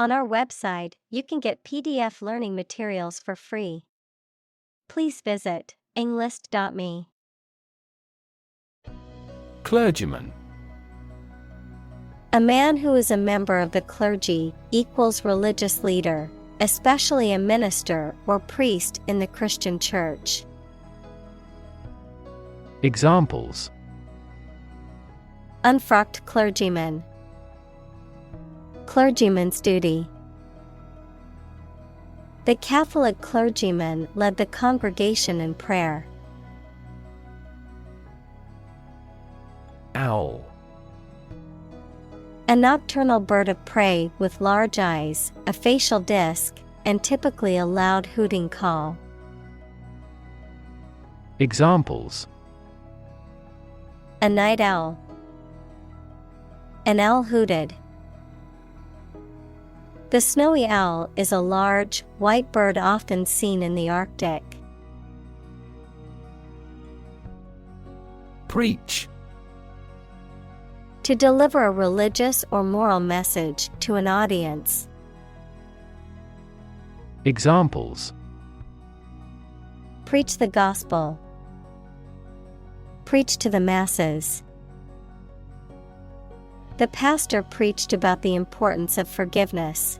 On our website, you can get PDF learning materials for free. Please visit englist.me. Clergyman. A man who is a member of the clergy equals religious leader, especially a minister or priest in the Christian church. Examples: Unfrocked clergyman. Clergyman's duty. The Catholic clergyman led the congregation in prayer. Owl. A nocturnal bird of prey with large eyes, a facial disc, and typically a loud hooting call. Examples: A night owl. An owl hooted. The snowy owl is a large, white bird often seen in the Arctic. Preach. To deliver a religious or moral message to an audience. Examples: Preach the gospel. Preach to the masses. The pastor preached about the importance of forgiveness.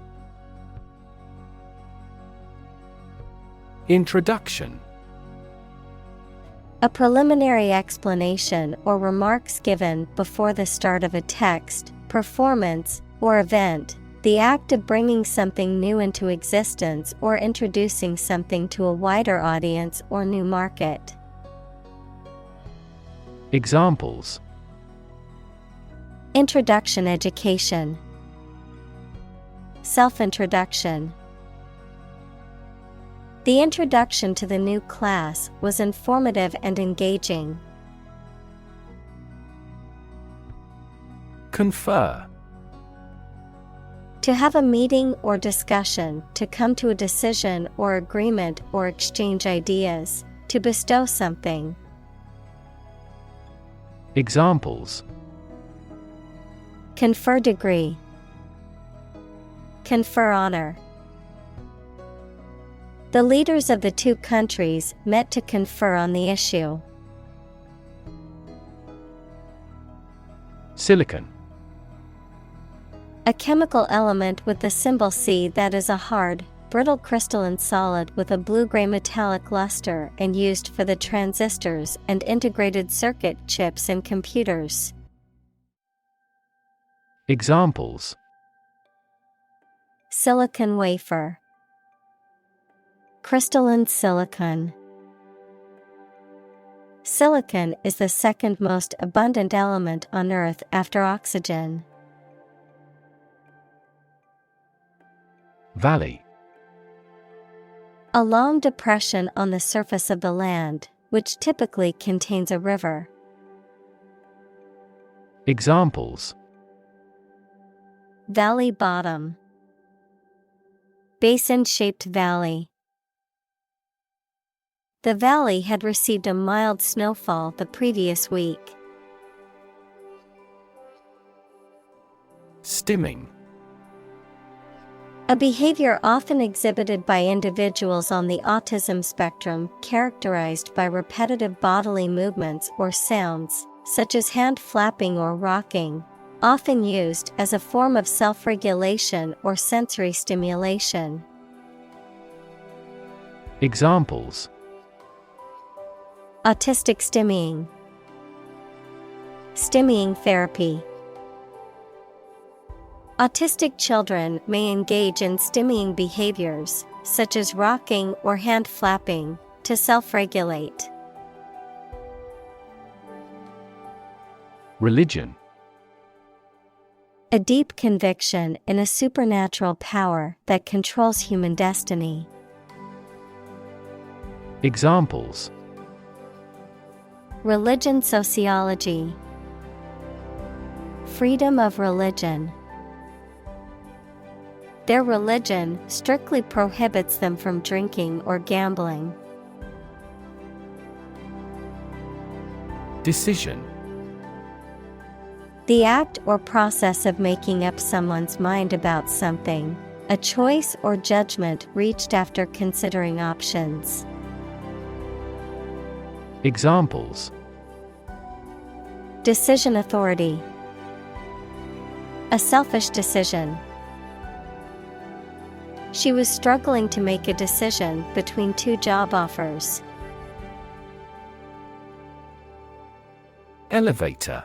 Introduction. A preliminary explanation or remarks given before the start of a text, performance, or event, the act of bringing something new into existence or introducing something to a wider audience or new market. Examples: Introduction education. Self-introduction. The introduction to the new class was informative and engaging. Confer. To have a meeting or discussion, to come to a decision or agreement or exchange ideas, to bestow something. Examples: Confer degree. Confer honor. The leaders of the two countries met to confer on the issue. Silicon. A chemical element with the symbol C that is a hard, brittle crystalline solid with a blue-gray metallic luster and used for the transistors and integrated circuit chips in computers. Examples: Silicon wafer. Crystalline silicon. Silicon is the second most abundant element on Earth after oxygen. Valley. A long depression on the surface of the land, which typically contains a river. Examples: Valley bottom. Basin-shaped valley. The valley had received a mild snowfall the previous week. Stimming. A behavior often exhibited by individuals on the autism spectrum characterized by repetitive bodily movements or sounds, such as hand flapping or rocking, often used as a form of self-regulation or sensory stimulation. Examples: Autistic stimming. Stimming therapy. Autistic children may engage in stimming behaviors, such as rocking or hand flapping, to self-regulate. Religion. A deep conviction in a supernatural power that controls human destiny. Examples: Religion sociology. Freedom of religion. Their religion strictly prohibits them from drinking or gambling. Decision. The act or process of making up someone's mind about something, a choice or judgment reached after considering options. Examples: Decision authority. A selfish decision. She was struggling to make a decision between two job offers. Elevator.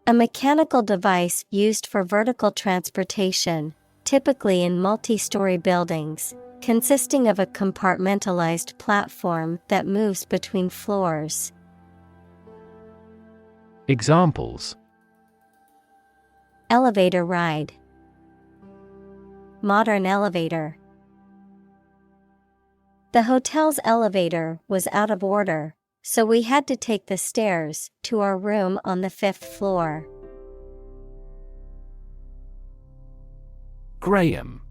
A mechanical device used for vertical transportation, typically in multi-story buildings, consisting of a compartmentalized platform that moves between floors. Examples: Elevator ride. Modern elevator. The hotel's elevator was out of order, so we had to take the stairs to our room on the 5th floor. Graham.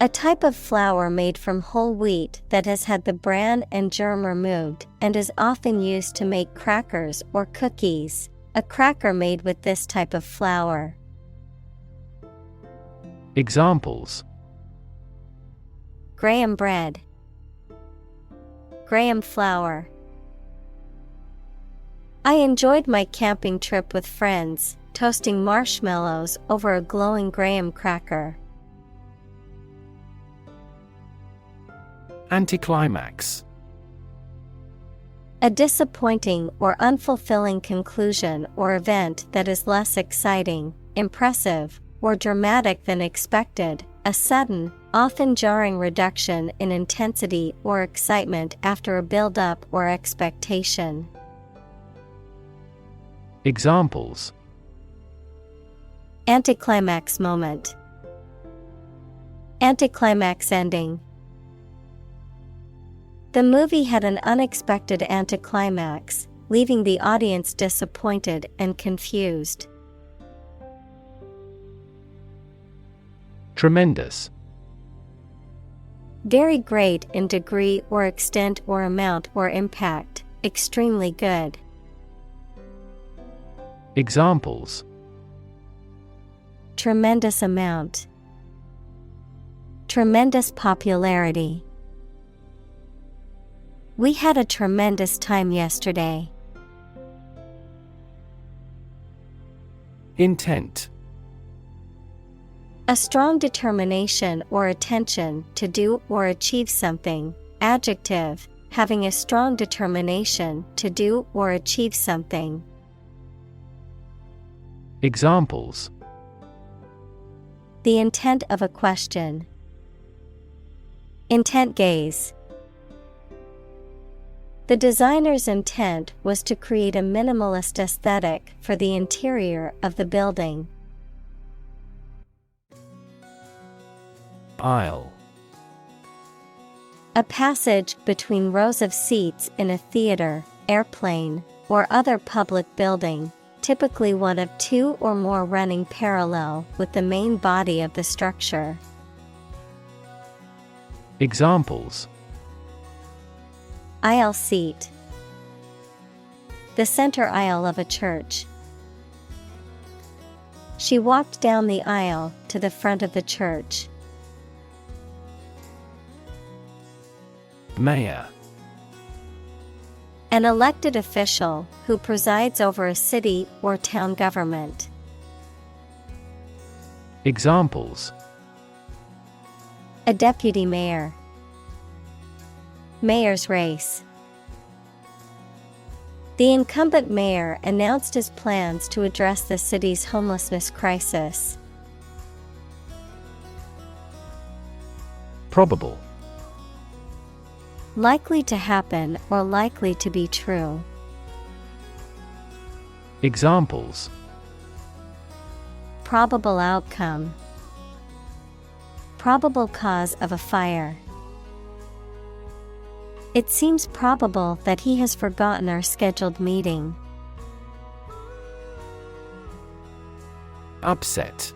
A type of flour made from whole wheat that has had the bran and germ removed and is often used to make crackers or cookies. A cracker made with this type of flour. Examples: Graham bread. Graham flour. I enjoyed my camping trip with friends, toasting marshmallows over a glowing graham cracker. Anticlimax. A disappointing or unfulfilling conclusion or event that is less exciting, impressive, or dramatic than expected, a sudden, often jarring reduction in intensity or excitement after a build-up or expectation. Examples: Anticlimax moment. Anticlimax ending. The movie had an unexpected anticlimax, leaving the audience disappointed and confused. Tremendous. Very great in degree or extent or amount or impact, extremely good. Examples: Tremendous amount. Tremendous popularity. We had a tremendous time yesterday. Intent. A strong determination or attention to do or achieve something. Adjective, having a strong determination to do or achieve something. Examples: The intent of a question. Intent gaze. The designer's intent was to create a minimalist aesthetic for the interior of the building. Aisle. A passage between rows of seats in a theater, airplane, or other public building, typically one of two or more running parallel with the main body of the structure. Examples: Aisle seat. The center aisle of a church. She walked down the aisle to the front of the church. Mayor. An elected official who presides over a city or town government. Examples: A deputy mayor. Mayor's race. The incumbent mayor announced his plans to address the city's homelessness crisis. Probable. Likely to happen or likely to be true. Examples: Probable outcome. Probable cause of a fire. It seems probable that he has forgotten our scheduled meeting. Upset.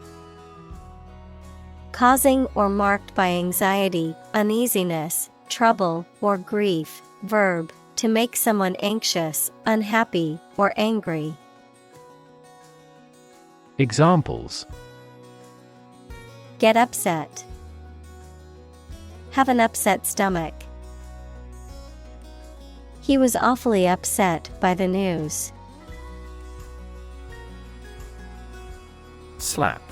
Causing or marked by anxiety, uneasiness, trouble, or grief. Verb, to make someone anxious, unhappy, or angry. Examples: Get upset. Have an upset stomach. He was awfully upset by the news. Slap.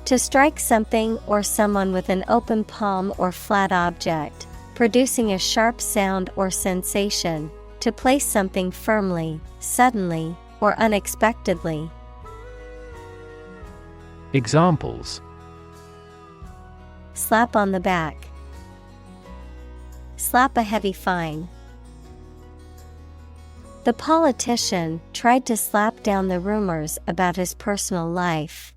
To strike something or someone with an open palm or flat object, producing a sharp sound or sensation. To place something firmly, suddenly, or unexpectedly. Examples: slap on the back, slap a heavy fine. The politician tried to slap down the rumors about his personal life.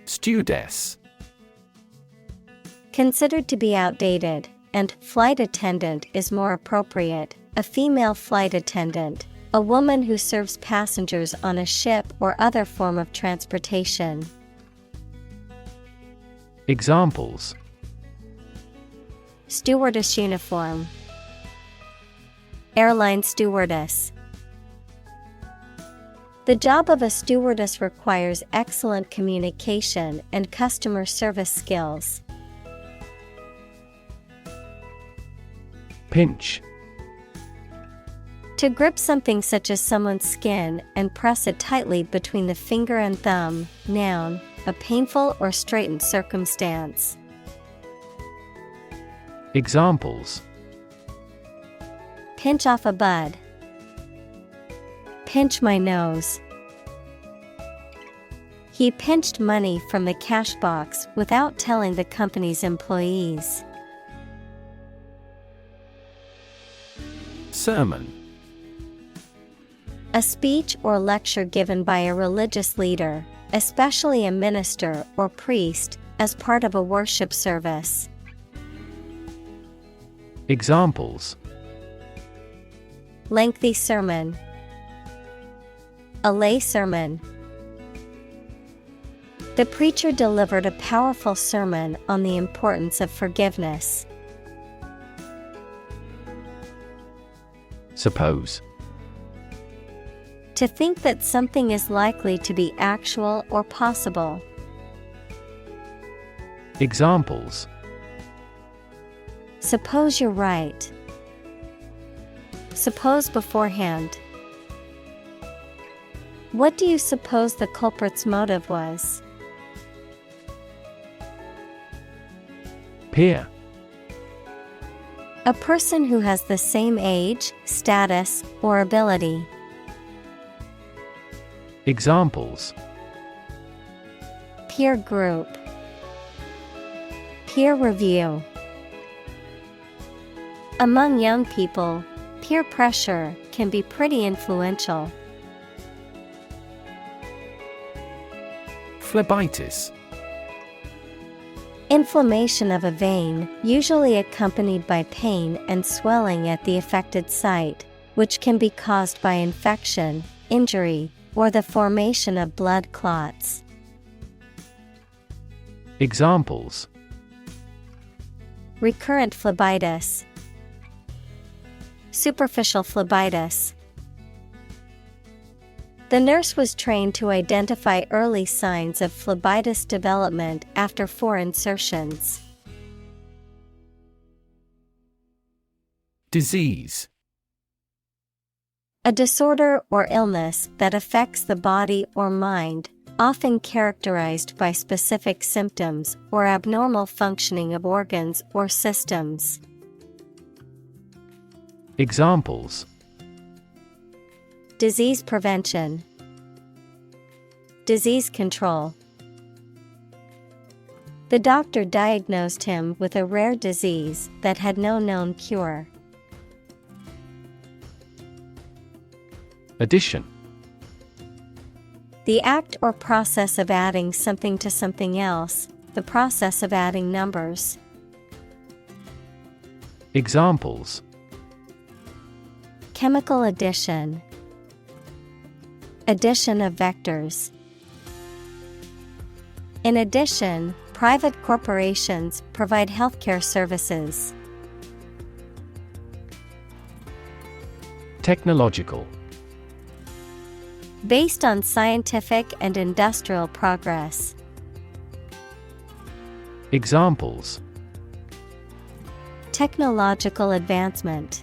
Stewardess. Considered to be outdated, and flight attendant is more appropriate. A female flight attendant, a woman who serves passengers on a ship or other form of transportation. Examples: stewardess uniform, airline stewardess. The job of a stewardess requires excellent communication and customer service skills. Pinch. To grip something such as someone's skin and press it tightly between the finger and thumb. Noun, a painful or straitened circumstance. Examples: pinch off a bud, pinch my nose. He pinched money from the cash box without telling the company's employees. Sermon. A speech or lecture given by a religious leader, especially a minister or priest, as part of a worship service. Examples: lengthy sermon, a lay sermon. The preacher delivered a powerful sermon on the importance of forgiveness. Suppose. To think that something is likely to be actual or possible. Examples: suppose you're right. Suppose beforehand. What do you suppose the culprit's motive was? Peer. A person who has the same age, status, or ability. Examples: peer group, peer review. Among young people, peer pressure can be pretty influential. Phlebitis. Inflammation of a vein, usually accompanied by pain and swelling at the affected site, which can be caused by infection, injury, or the formation of blood clots. Examples: recurrent phlebitis, superficial phlebitis. The nurse was trained to identify early signs of phlebitis development after 4 insertions. Disease. A disorder or illness that affects the body or mind, often characterized by specific symptoms or abnormal functioning of organs or systems. Examples: disease prevention, disease control. The doctor diagnosed him with a rare disease that had no known cure. Addition. The act or process of adding something to something else, the process of adding numbers. Examples: chemical addition, addition of vectors. In addition, private corporations provide healthcare services. Technological. Based on scientific and industrial progress. Examples: Technological advancement.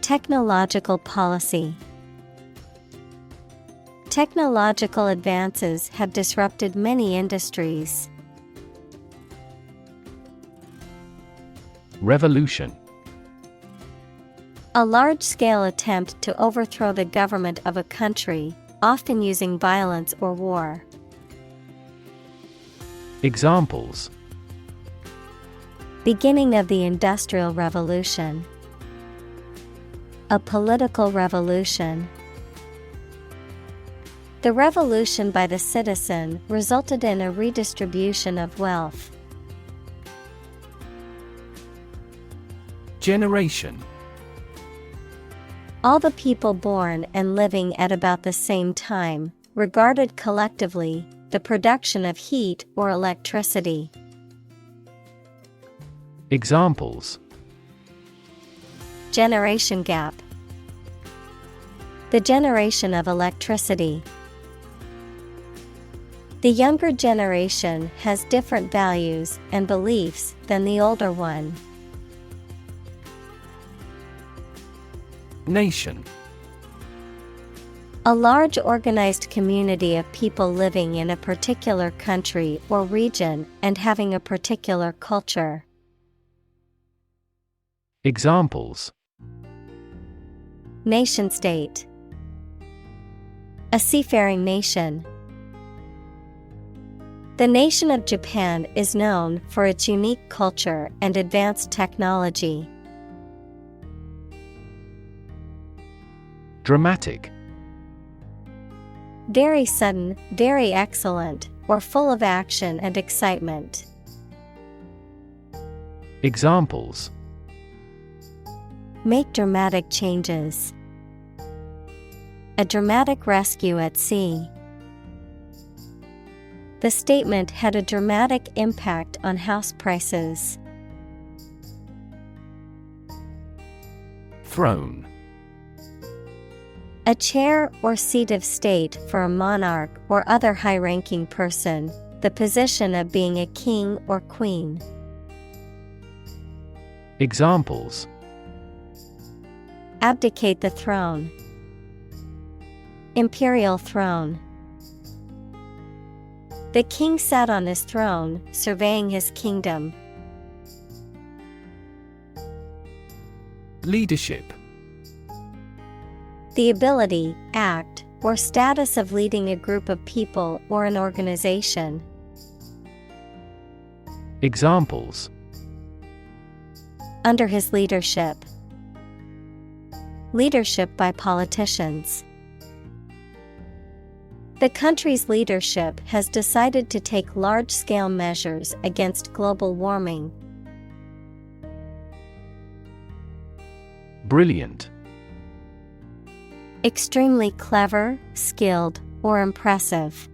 Technological policy. Technological advances have disrupted many industries. Revolution. A large-scale attempt to overthrow the government of a country, often using violence or war. Examples: Beginning of the Industrial Revolution. A political revolution. The revolution by the citizen resulted in a redistribution of wealth. Generation. All the people born and living at about the same time, regarded collectively, the production of heat or electricity. Examples: Generation gap. The generation of electricity. The younger generation has different values and beliefs than the older one. Nation. A large organized community of people living in a particular country or region and having a particular culture. Examples: Nation-state. A seafaring nation. The nation of Japan is known for its unique culture and advanced technology. Dramatic. Very sudden, very excellent, or full of action and excitement. Examples: Make dramatic changes. A dramatic rescue at sea. The statement had a dramatic impact on house prices. Throne. A chair or seat of state for a monarch or other high-ranking person, the position of being a king or queen. Examples: Abdicate the throne. Imperial throne. The king sat on his throne, surveying his kingdom. Leadership. The ability, act, or status of leading a group of people or an organization. Examples: Under his leadership. Leadership by politicians. The country's leadership has decided to take large-scale measures against global warming. Brilliant. Extremely clever, skilled, or impressive.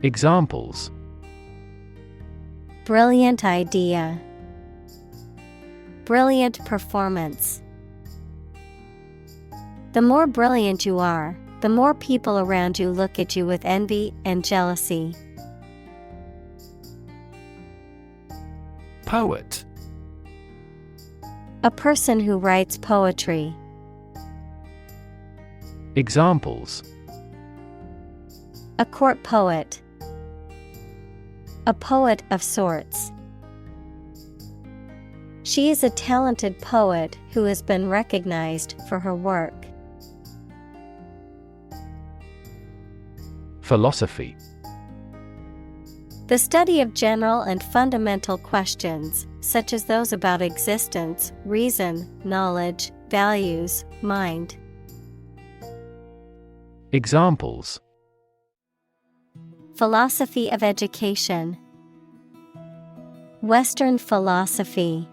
Examples: Brilliant idea. Brilliant performance. The more brilliant you are, the more people around you look at you with envy and jealousy. Poet. A person who writes poetry. Examples: A court poet. A poet of sorts. She is a talented poet who has been recognized for her work. Philosophy. The study of general and fundamental questions, such as those about existence, reason, knowledge, values, mind. Examples: Philosophy of education. Western philosophy.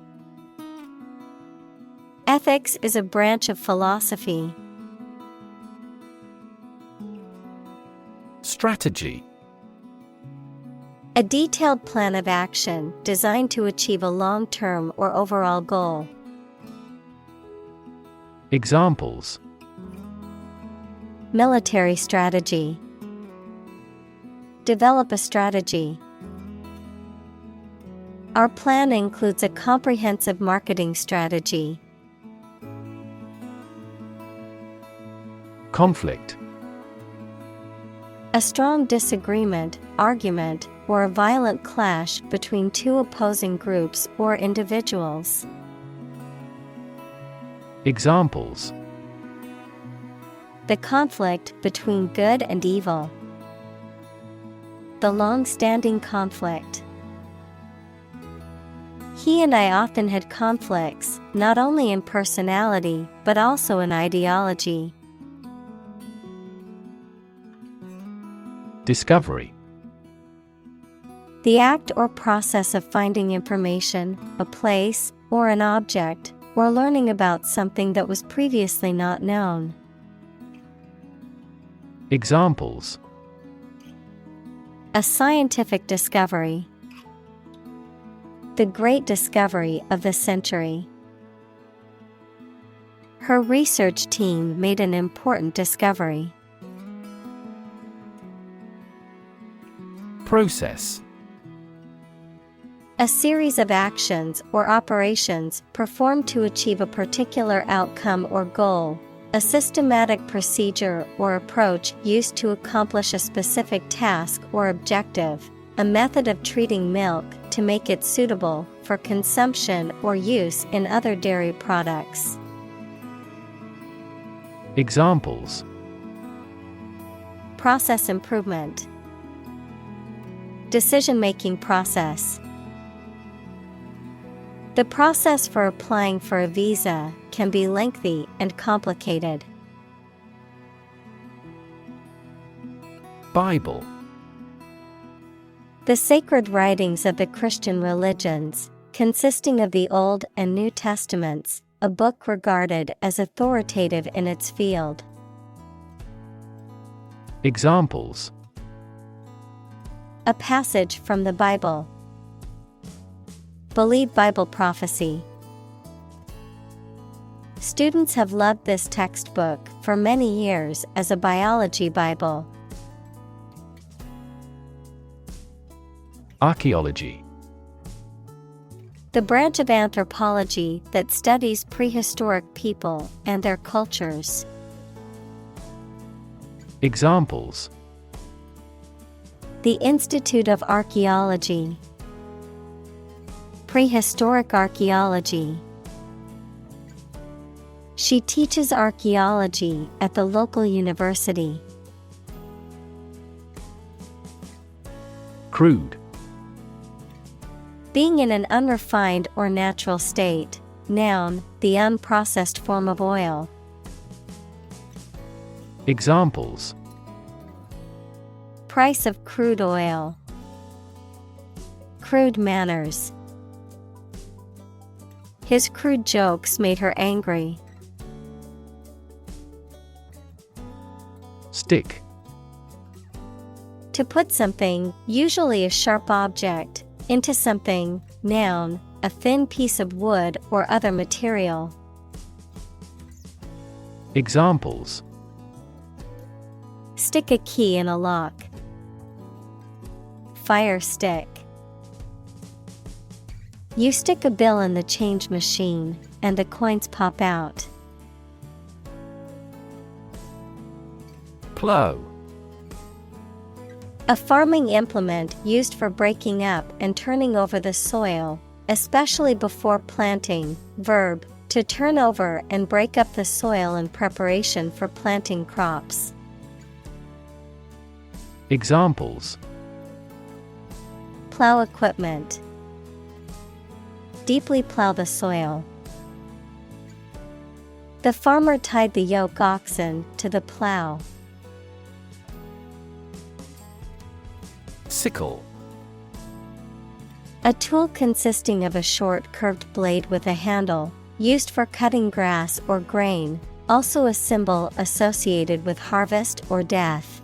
Ethics is a branch of philosophy. Strategy. A detailed plan of action designed to achieve a long-term or overall goal. Examples: Military strategy. Develop a strategy. Our plan includes a comprehensive marketing strategy. Conflict. A strong disagreement, argument, or a violent clash between two opposing groups or individuals. Examples: The conflict between good and evil. The long-standing conflict. He and I often had conflicts, not only in personality, but also in ideology. Discovery. The act or process of finding information, a place, or an object, or learning about something that was previously not known. Examples: A scientific discovery. The great discovery of the century. Her research team made an important discovery. Process. A series of actions or operations performed to achieve a particular outcome or goal. A systematic procedure or approach used to accomplish a specific task or objective. A method of treating milk to make it suitable for consumption or use in other dairy products. Examples: Process improvement. Decision-making process. The process for applying for a visa can be lengthy and complicated. Bible. The sacred writings of the Christian religions, consisting of the Old and New Testaments, a book regarded as authoritative in its field. Examples: A passage from the Bible. Believe Bible prophecy. Students have loved this textbook for many years as a biology Bible. Archaeology. The branch of anthropology that studies prehistoric people and their cultures. Examples: The Institute of Archaeology. Prehistoric archaeology. She teaches archaeology at the local university. Crude. Being in an unrefined or natural state. Noun, the unprocessed form of oil. Examples: Price of crude oil. Crude manners. His crude jokes made her angry. Stick. To put something, usually a sharp object, into something. Noun, a thin piece of wood or other material. Examples: Stick a key in a lock. Fire stick. You stick a bill in the change machine, and the coins pop out. Plow. A farming implement used for breaking up and turning over the soil, especially before planting. Verb, to turn over and break up the soil in preparation for planting crops. Examples: Plow equipment. Deeply plow the soil. The farmer tied the yoke oxen to the plow. Sickle. A tool consisting of a short curved blade with a handle, used for cutting grass or grain, also a symbol associated with harvest or death.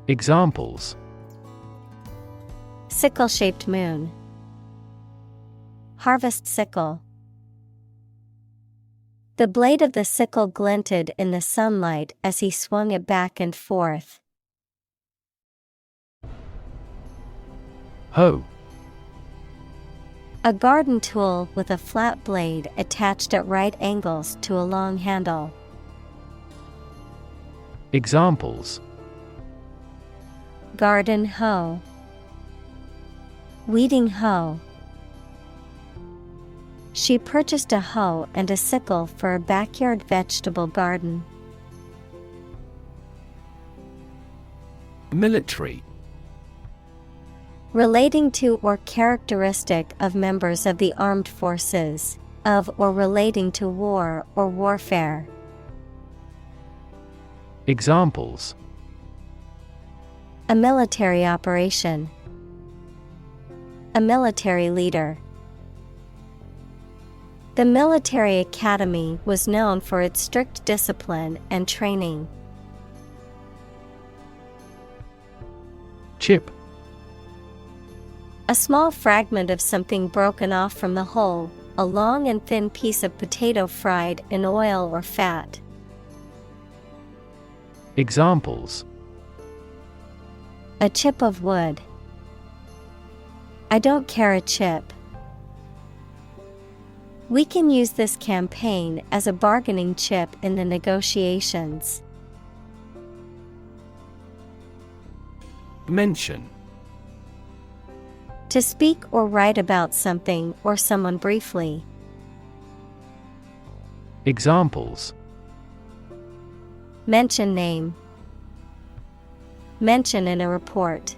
Examples: Sickle-shaped moon. Harvest sickle. The blade of the sickle glinted in the sunlight as he swung it back and forth. Hoe. A garden tool with a flat blade attached at right angles to a long handle. Examples: Garden hoe. Weeding hoe. She purchased a hoe and a sickle for a backyard vegetable garden. Military. Relating to or characteristic of members of the armed forces, of or relating to war or warfare. Examples: A military operation. A military leader. The military academy was known for its strict discipline and training. Chip. A small fragment of something broken off from the whole, a long and thin piece of potato fried in oil or fat. Examples: A chip of wood. I don't care a chip. We can use this campaign as a bargaining chip in the negotiations. Mention. To speak or write about something or someone briefly. Examples: Mention name. Mention in a report.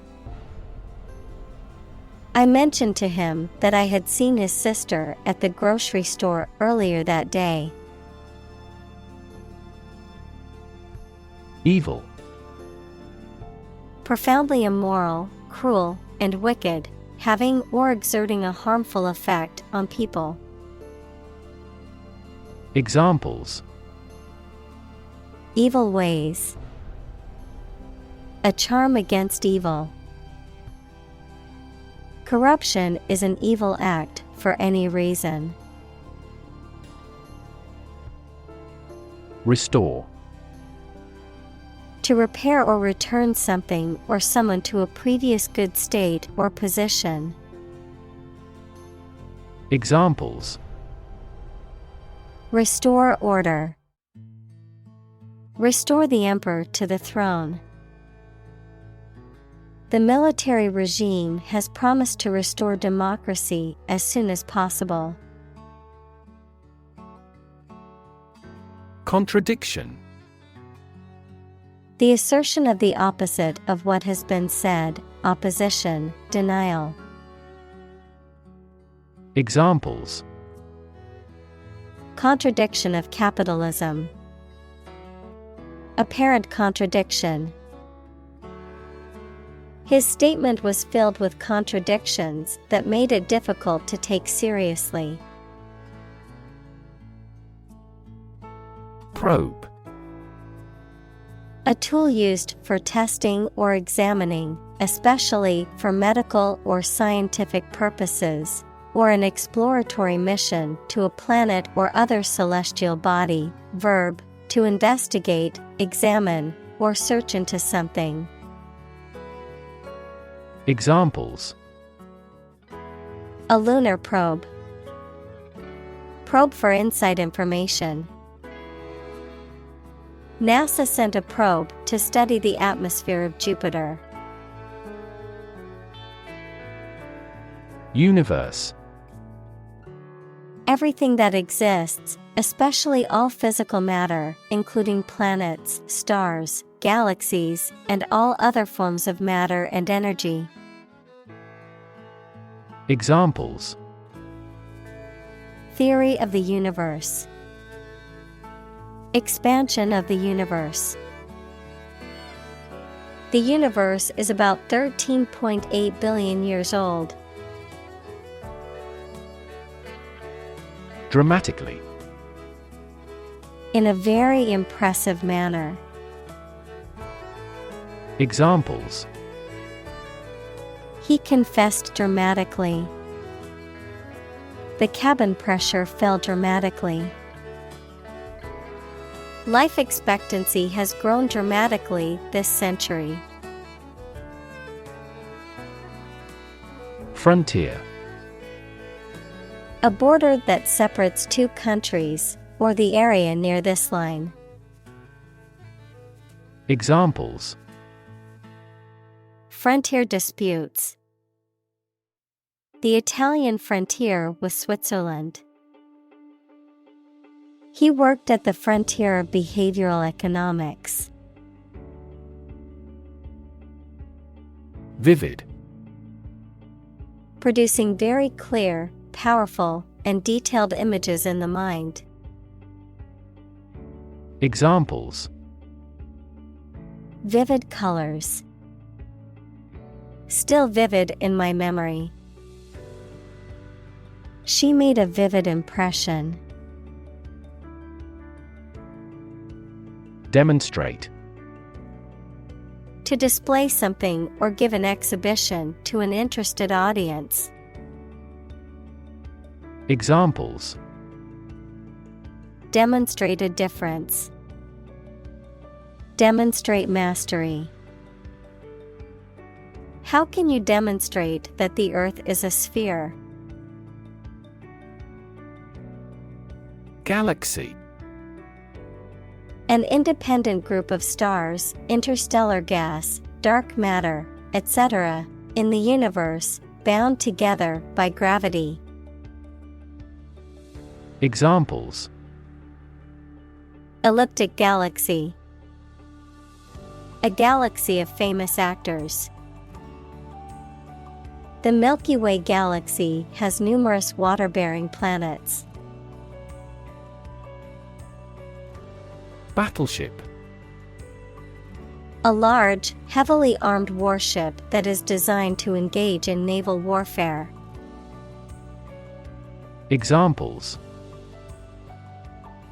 I mentioned to him that I had seen his sister at the grocery store earlier that day. Evil. Profoundly immoral, cruel, and wicked, having or exerting a harmful effect on people. Examples: Evil ways. A charm against evil. Corruption is an evil act for any reason. Restore. To repair or return something or someone to a previous good state or position. Examples: Restore order. Restore the emperor to the throne. The military regime has promised to restore democracy as soon as possible. Contradiction. The assertion of the opposite of what has been said, opposition, denial. Examples: Contradiction of capitalism. Apparent contradiction. His statement was filled with contradictions that made it difficult to take seriously. Probe. A tool used for testing or examining, especially for medical or scientific purposes, or an exploratory mission to a planet or other celestial body. Verb, to investigate, examine, or search into something. Examples: A lunar probe. Probe for inside information. NASA sent a probe to study the atmosphere of Jupiter. Universe. Everything that exists, especially all physical matter, including planets, stars, galaxies, and all other forms of matter and energy. Examples: Theory of the universe. Expansion of the universe. The universe is about 13.8 billion years old. Dramatically. In a very impressive manner. Examples: He confessed dramatically. The cabin pressure fell dramatically. Life expectancy has grown dramatically this century. Frontier. A border that separates two countries, or the area near this line. Examples: Frontier disputes. The Italian frontier with Switzerland. He worked at the frontier of behavioral economics. Vivid. Producing very clear, powerful, and detailed images in the mind. Examples: Vivid colors. Still vivid in my memory. She made a vivid impression. Demonstrate. To display something or give an exhibition to an interested audience. Examples: Demonstrate a difference. Demonstrate mastery. How can you demonstrate that the Earth is a sphere? Galaxy. An independent group of stars, interstellar gas, dark matter, etc., in the universe, bound together by gravity. Examples: Elliptic galaxy. A galaxy of famous actors. The Milky Way galaxy has numerous water-bearing planets. Battleship. A large, heavily armed warship that is designed to engage in naval warfare. Examples: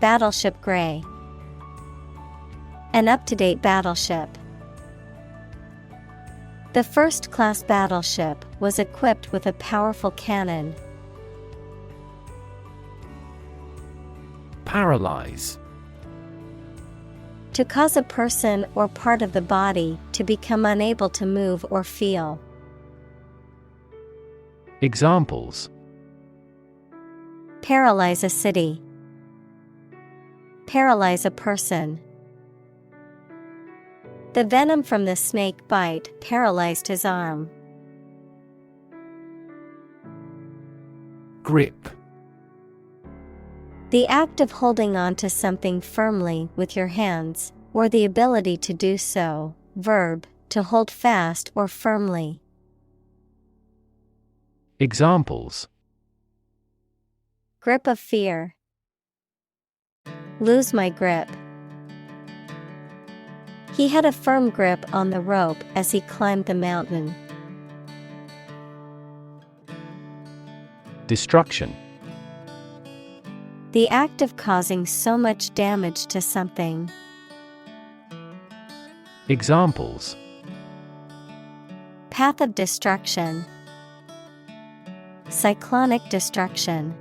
Battleship Gray. An up-to-date battleship. The first-class battleship was equipped with a powerful cannon. Paralyze. To cause a person or part of the body to become unable to move or feel. Examples: Paralyze a city. Paralyze a person. The venom from the snake bite paralyzed his arm. Grip. The act of holding on to something firmly with your hands, or the ability to do so. Verb, to hold fast or firmly. Examples: Grip of fear. Lose my grip. He had a firm grip on the rope as he climbed the mountain. Destruction. The act of causing so much damage to something. Examples: Path of destruction. Cyclonic destruction.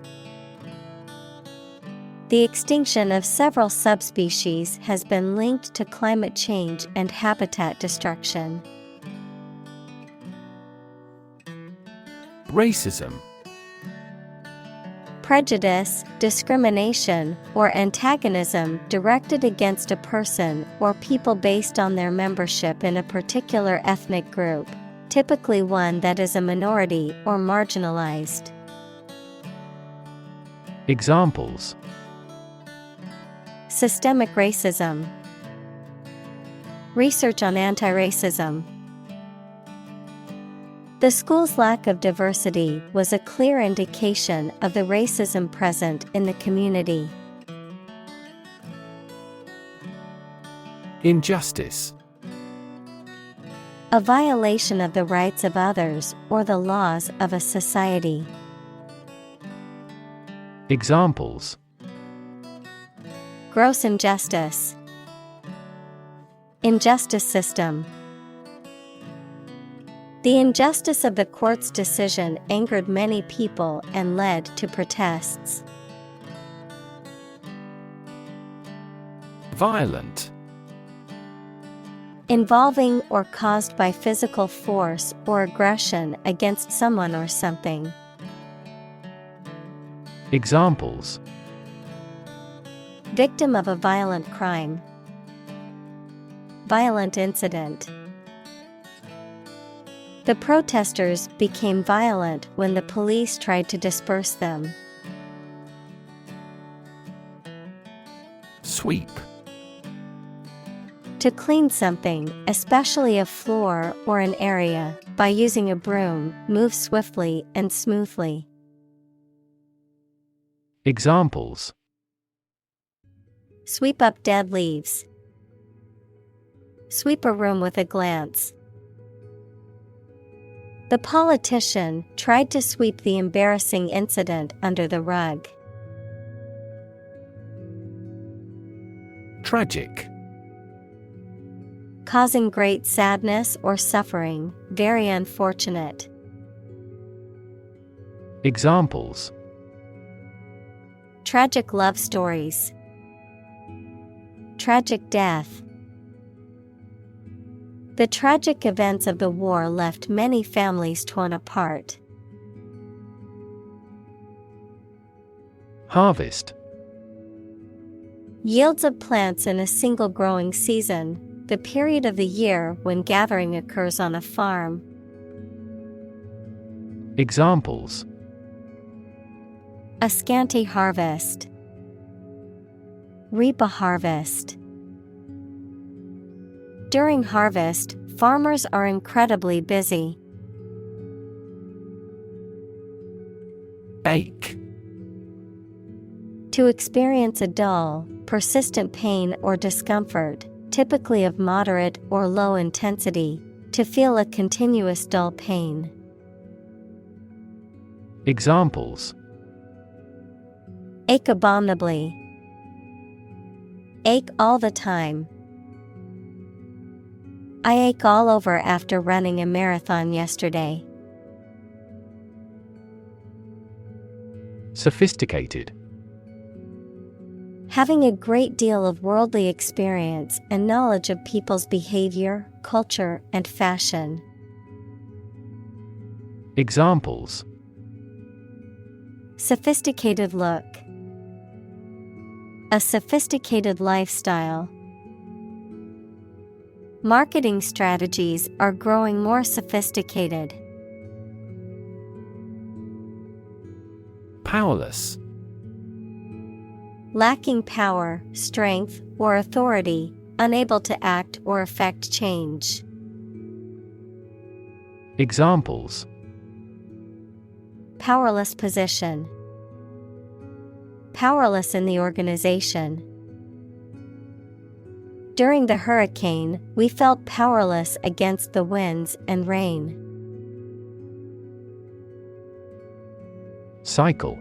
The extinction of several subspecies has been linked to climate change and habitat destruction. Racism. Prejudice, discrimination, or antagonism directed against a person or people based on their membership in a particular ethnic group, typically one that is a minority or marginalized. Examples: Systemic racism. Research on anti-racism. The school's lack of diversity was a clear indication of the racism present in the community. Injustice. A violation of the rights of others or the laws of a society. Examples: Gross injustice. Injustice system. The injustice of the court's decision angered many people and led to protests. Violent. Involving or caused by physical force or aggression against someone or something. Examples: Victim of a violent crime. Violent incident. The protesters became violent when the police tried to disperse them. Sweep. To clean something, especially a floor or an area, by using a broom, move swiftly and smoothly. Examples: Sweep up dead leaves. Sweep a room with a glance. The politician tried to sweep the embarrassing incident under the rug. Tragic. Causing great sadness or suffering, very unfortunate. Examples: Tragic love stories. Tragic death. The tragic events of the war left many families torn apart. Harvest. Yields of plants in a single growing season, the period of the year when gathering occurs on a farm. Examples: A scanty harvest. Reap a harvest. During harvest, farmers are incredibly busy. Ache. To experience a dull, persistent pain or discomfort, typically of moderate or low intensity, to feel a continuous dull pain. Examples: Ache abominably. Ache all the time. I ache all over after running a marathon yesterday. Sophisticated. Having a great deal of worldly experience and knowledge of people's behavior, culture, and fashion. Examples: Sophisticated look. A sophisticated lifestyle. Marketing strategies are growing more sophisticated. Powerless. Lacking power, strength, or authority, unable to act or effect change. Examples: Powerless position. Powerless in the organization. During the hurricane, we felt powerless against the winds and rain. Cycle.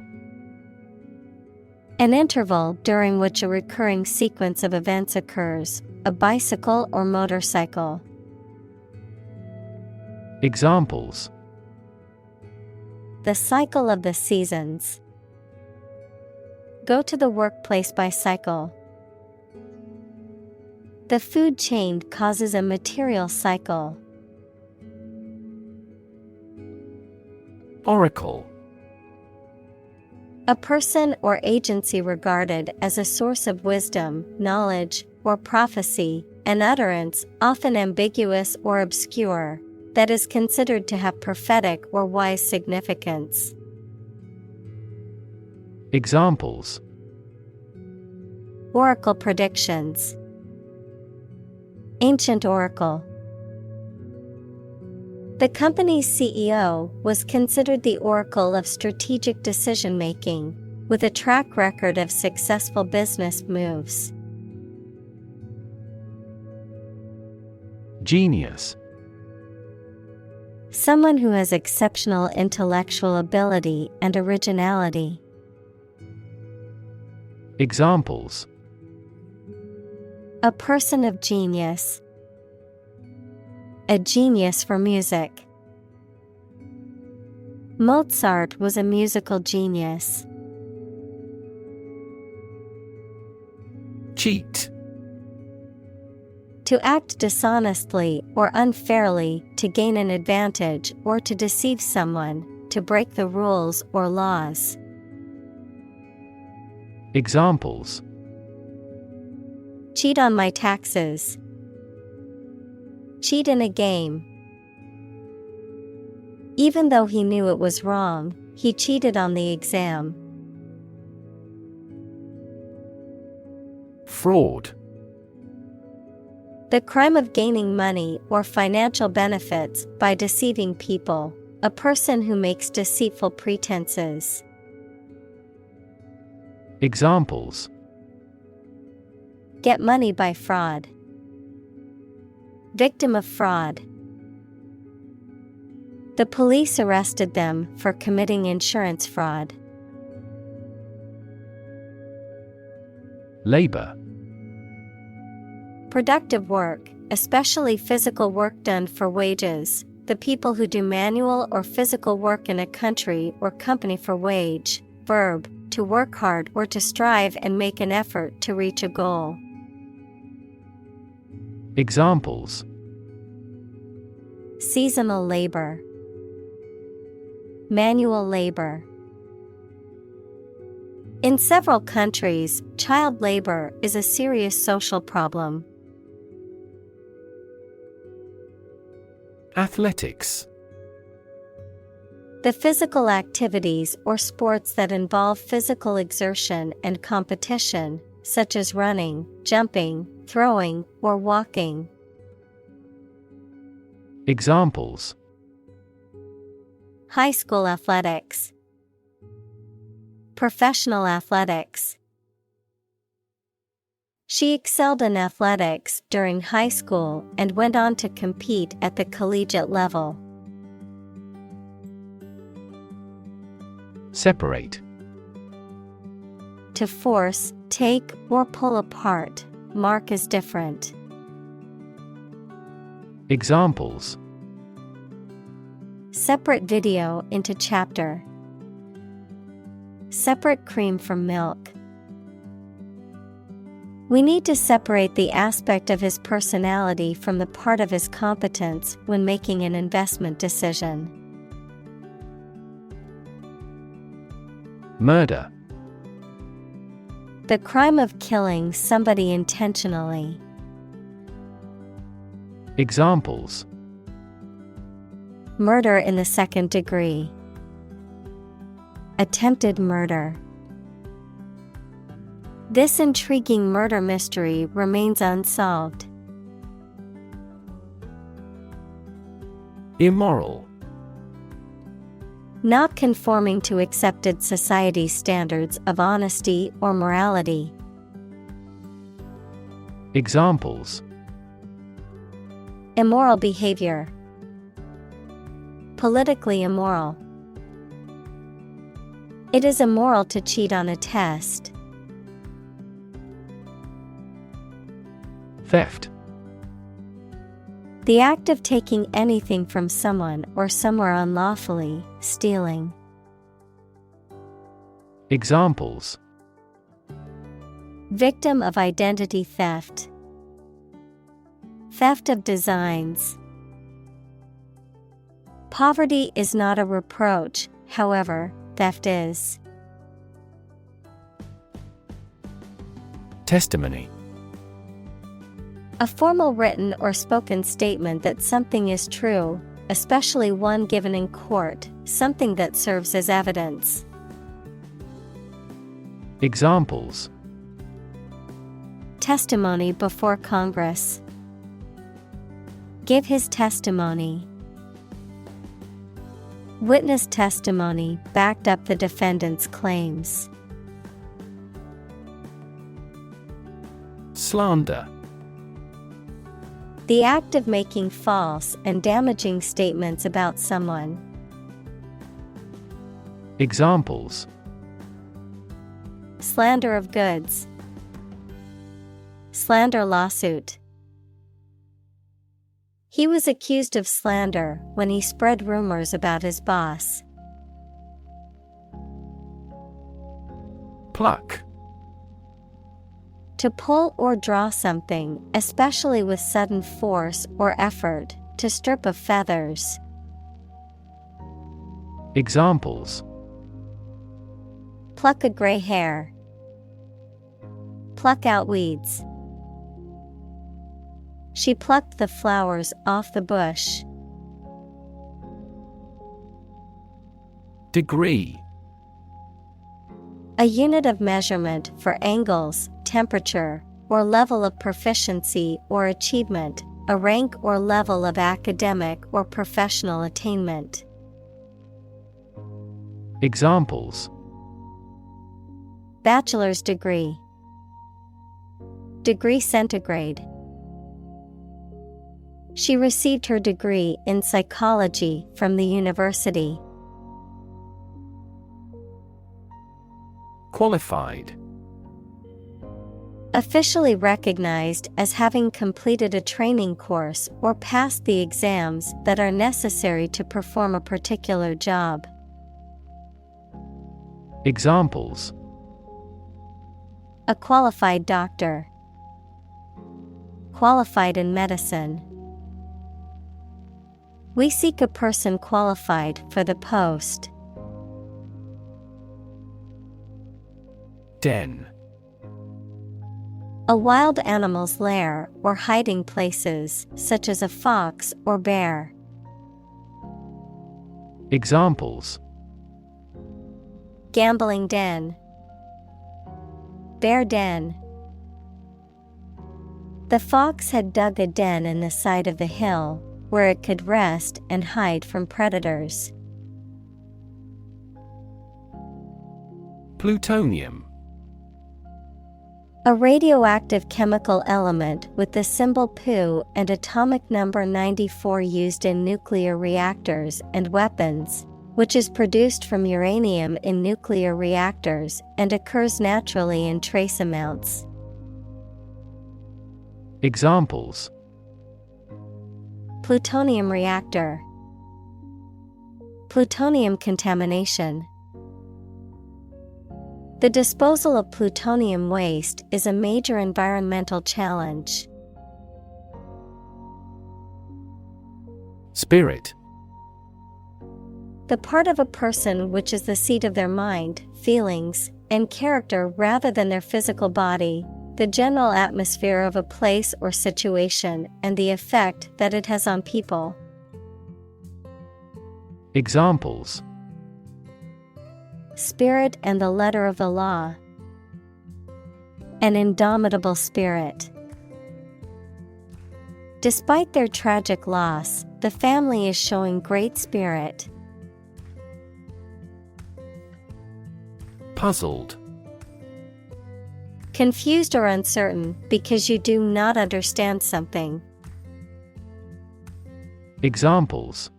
An interval during which a recurring sequence of events occurs, a bicycle or motorcycle. Examples: The cycle of the seasons. Go to the workplace by cycle. The food chain causes a material cycle. Oracle. A person or agency regarded as a source of wisdom, knowledge, or prophecy, an utterance, often ambiguous or obscure, that is considered to have prophetic or wise significance. Examples: Oracle predictions. Ancient oracle. The company's CEO was considered the oracle of strategic decision-making, with a track record of successful business moves. Genius. Someone who has exceptional intellectual ability and originality. Examples: A person of genius. A genius for music. Mozart was a musical genius. Cheat. To act dishonestly or unfairly to gain an advantage or to deceive someone, to break the rules or laws. Examples: Cheat on my taxes. Cheat in a game. Even though he knew it was wrong, he cheated on the exam. Fraud. The crime of gaining money or financial benefits by deceiving people, a person who makes deceitful pretenses. Examples: Get money by fraud. Victim of fraud. The police arrested them for committing insurance fraud. Labor. Productive work, especially physical work done for wages, the people who do manual or physical work in a country or company for wage. Verb, to work hard or to strive and make an effort to reach a goal. Examples: Seasonal labor. Manual labor. In several countries, child labor is a serious social problem. Athletics. The physical activities or sports that involve physical exertion and competition, such as running, jumping, throwing, or walking. Examples: High school athletics. Professional athletics. She excelled in athletics during high school and went on to compete at the collegiate level. Separate. To force, take, or pull apart, mark as different. Examples: Separate video into chapter. Separate cream from milk. We need to separate the aspect of his personality from the part of his competence when making an investment decision. Murder. The crime of killing somebody intentionally. Examples: Murder in the second degree. Attempted murder. This intriguing murder mystery remains unsolved. Immoral. Not conforming to accepted society standards of honesty or morality. Examples: Immoral behavior. Politically immoral. It is immoral to cheat on a test. Theft. The act of taking anything from someone or somewhere unlawfully, stealing. Examples: Victim of identity theft. Theft of designs. Poverty is not a reproach, however, theft is. Testimony. A formal written or spoken statement that something is true, especially one given in court, something that serves as evidence. Examples: Testimony before Congress. Give his testimony. Witness testimony backed up the defendant's claims. Slander. The act of making false and damaging statements about someone. Examples: Slander of goods. Slander lawsuit. He was accused of slander when he spread rumors about his boss. Pluck. To pull or draw something, especially with sudden force or effort, to strip of feathers. Examples: Pluck a gray hair. Pluck out weeds. She plucked the flowers off the bush. Degree. A unit of measurement for angles, temperature, or level of proficiency or achievement, a rank or level of academic or professional attainment. Examples: Bachelor's degree. Degree centigrade. She received her degree in psychology from the university. Qualified. Officially recognized as having completed a training course or passed the exams that are necessary to perform a particular job. Examples: A qualified doctor. Qualified in medicine. We seek a person qualified for the post. Den. A wild animal's lair or hiding places, such as a fox or bear. Examples: Gambling den. Bear den. The fox had dug a den in the side of the hill, where it could rest and hide from predators. Plutonium. A radioactive chemical element with the symbol Pu and atomic number 94 used in nuclear reactors and weapons, which is produced from uranium in nuclear reactors and occurs naturally in trace amounts. Examples: Plutonium reactor. Plutonium contamination. The disposal of plutonium waste is a major environmental challenge. Spirit. The part of a person which is the seat of their mind, feelings, and character rather than their physical body, the general atmosphere of a place or situation, and the effect that it has on people. Examples: Spirit and the letter of the law. An indomitable spirit. Despite their tragic loss, the family is showing great spirit. Puzzled. Confused or uncertain because you do not understand something. Examples: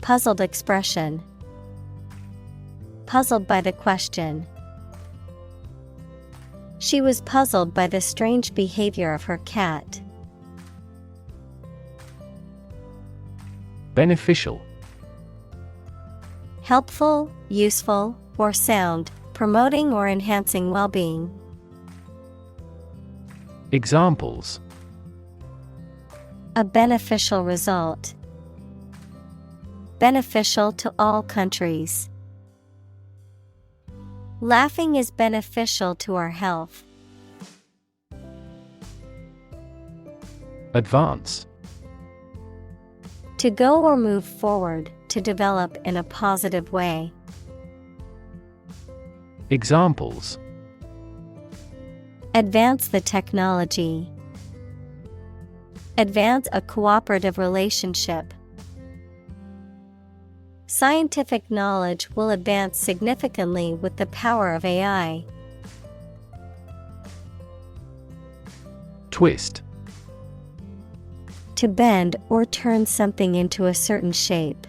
Puzzled expression. Puzzled by the question. She was puzzled by the strange behavior of her cat. Beneficial. Helpful, useful, or sound, promoting or enhancing well-being. Examples: A beneficial result. Beneficial to all countries. Laughing is beneficial to our health. Advance. To go or move forward, to develop in a positive way. Examples: Advance the technology. Advance a cooperative relationship. Scientific knowledge will advance significantly with the power of AI. Twist. To bend or turn something into a certain shape.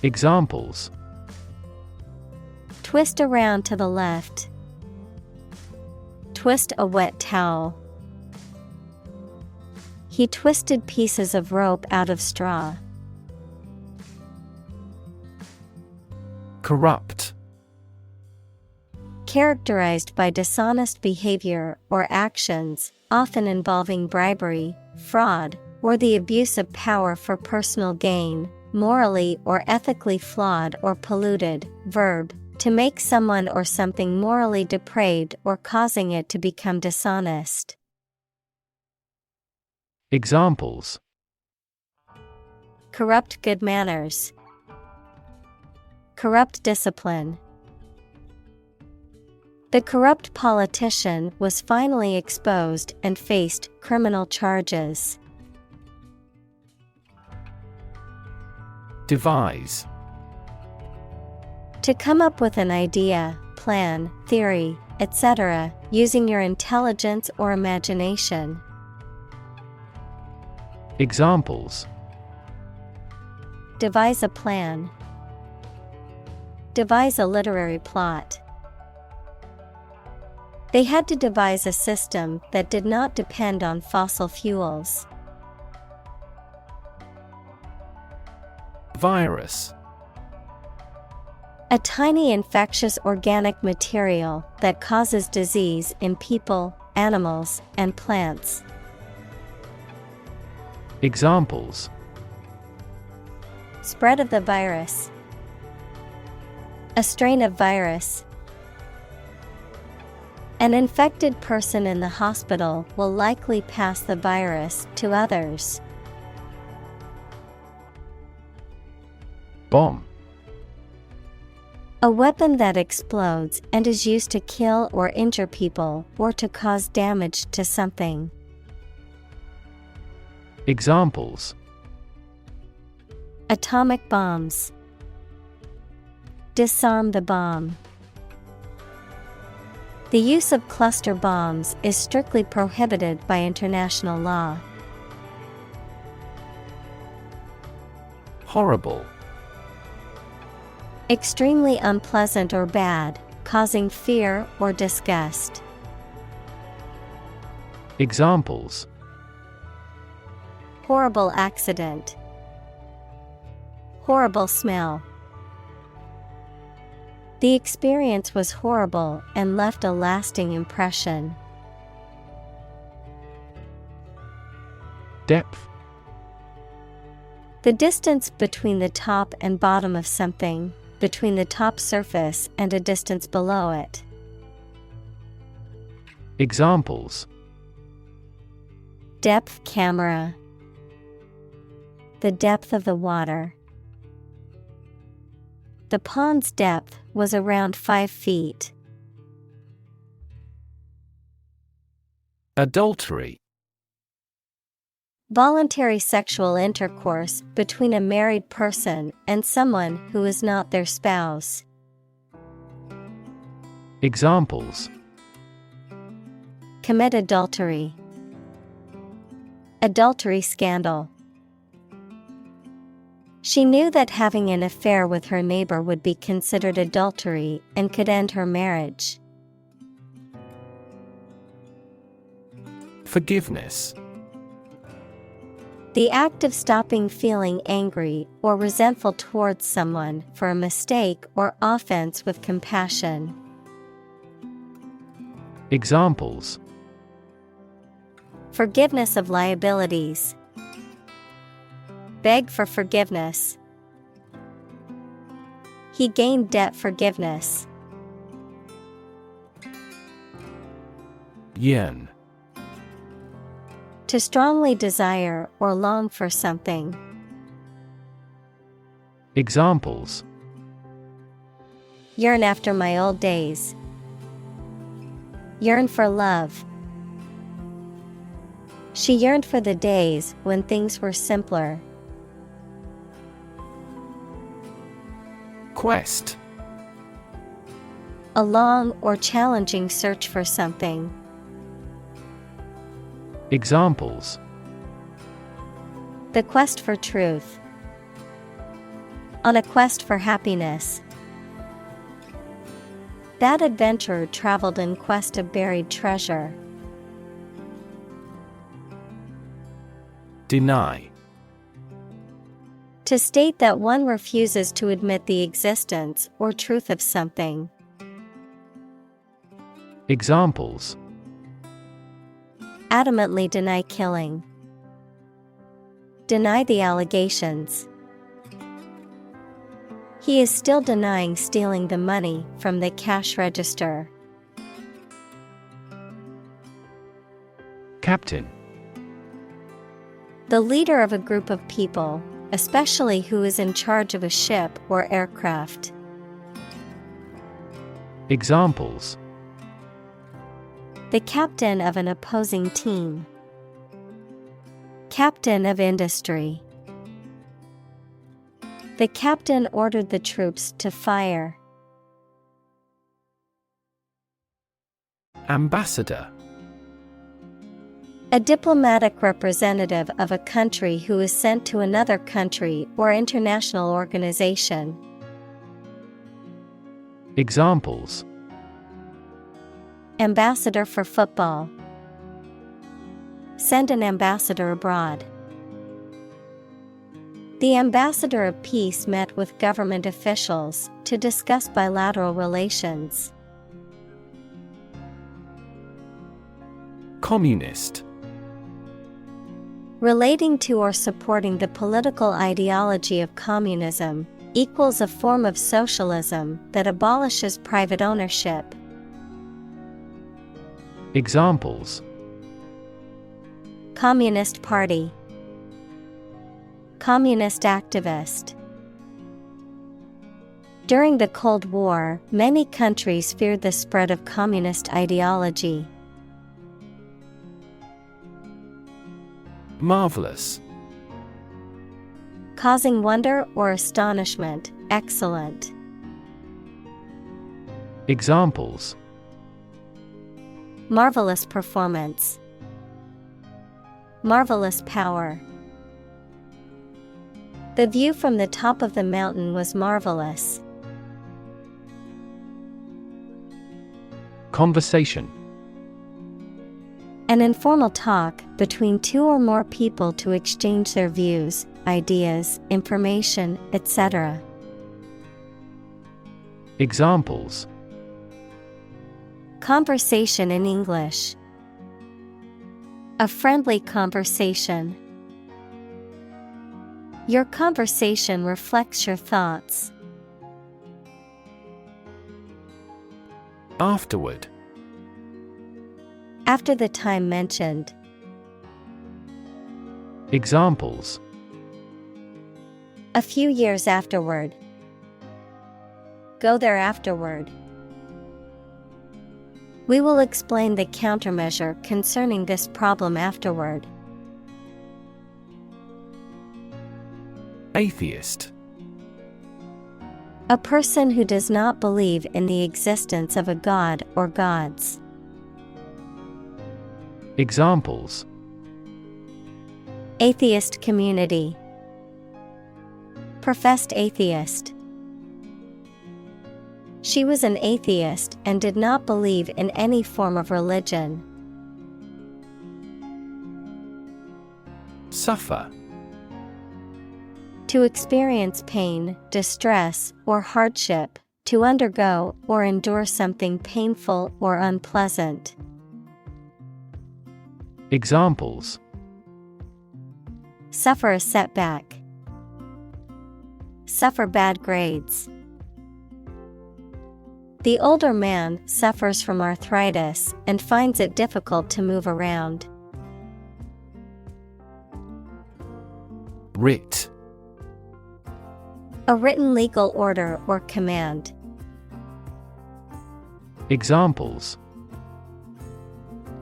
Examples: Twist around to the left. Twist a wet towel. He twisted pieces of rope out of straw. Corrupt. Characterized by dishonest behavior or actions, often involving bribery, fraud, or the abuse of power for personal gain, morally or ethically flawed or polluted. Verb, to make someone or something morally depraved or causing it to become dishonest. Examples: Corrupt good manners. Corrupt discipline. The corrupt politician was finally exposed and faced criminal charges. Devise. To come up with an idea, plan, theory, etc., using your intelligence or imagination. Examples: Devise a plan. Devise a literary plot. They had to devise a system that did not depend on fossil fuels. Virus. A tiny infectious organic material that causes disease in people, animals, and plants. Examples: Spread of the virus. A strain of virus. An infected person in the hospital will likely pass the virus to others. Bomb. A weapon that explodes and is used to kill or injure people or to cause damage to something. Examples: Atomic bombs. Disarm the bomb. The use of cluster bombs is strictly prohibited by international law. Horrible. Extremely unpleasant or bad, causing fear or disgust. Examples: Horrible accident. Horrible smell. The experience was horrible and left a lasting impression. Depth. The distance between the top and bottom of something, between the top surface and a distance below it. Examples: Depth camera. The depth of the water. The pond's depth was around 5 feet. Adultery. Voluntary sexual intercourse between a married person and someone who is not their spouse. Examples: Commit adultery. Adultery scandal. She knew that having an affair with her neighbor would be considered adultery and could end her marriage. Forgiveness. The act of stopping feeling angry or resentful towards someone for a mistake or offense with compassion. Examples: Forgiveness of liabilities. Beg for forgiveness. He gained debt forgiveness. Yearn. To strongly desire or long for something. Examples: Yearn after my old days. Yearn for love. She yearned for the days when things were simpler. Quest. A long or challenging search for something. Examples: The quest for truth. On a quest for happiness. That adventurer traveled in quest of buried treasure. Deny. To state that one refuses to admit the existence or truth of something. Examples: adamantly deny killing. Deny the allegations. He is still denying stealing the money from the cash register. Captain. The leader of a group of people, especially who is in charge of a ship or aircraft. Examples: the captain of an opposing team. Captain of industry. The captain ordered the troops to fire. Ambassador. A diplomatic representative of a country who is sent to another country or international organization. Examples: ambassador for football. Send an ambassador abroad. The ambassador of peace met with government officials to discuss bilateral relations. Communist. Relating to or supporting the political ideology of communism, equals a form of socialism that abolishes private ownership. Examples: Communist Party. Communist activist. During the Cold War, many countries feared the spread of communist ideology. Marvelous. Causing wonder or astonishment, excellent. Examples: marvelous performance. Marvelous power. The view from the top of the mountain was marvelous. Conversation. An informal talk between two or more people to exchange their views, ideas, information, etc. Examples: conversation in English. A friendly conversation. Your conversation reflects your thoughts. Afterward. After the time mentioned. Examples: a few years afterward. Go there afterward. We will explain the countermeasure concerning this problem afterward. Atheist. A person who does not believe in the existence of a god or gods. Examples: atheist community. Professed atheist. She was an atheist and did not believe in any form of religion. Suffer. To experience pain, distress, or hardship, to undergo or endure something painful or unpleasant. Examples: suffer a setback. Suffer bad grades. The older man suffers from arthritis and finds it difficult to move around. Writ. A written legal order or command. Examples: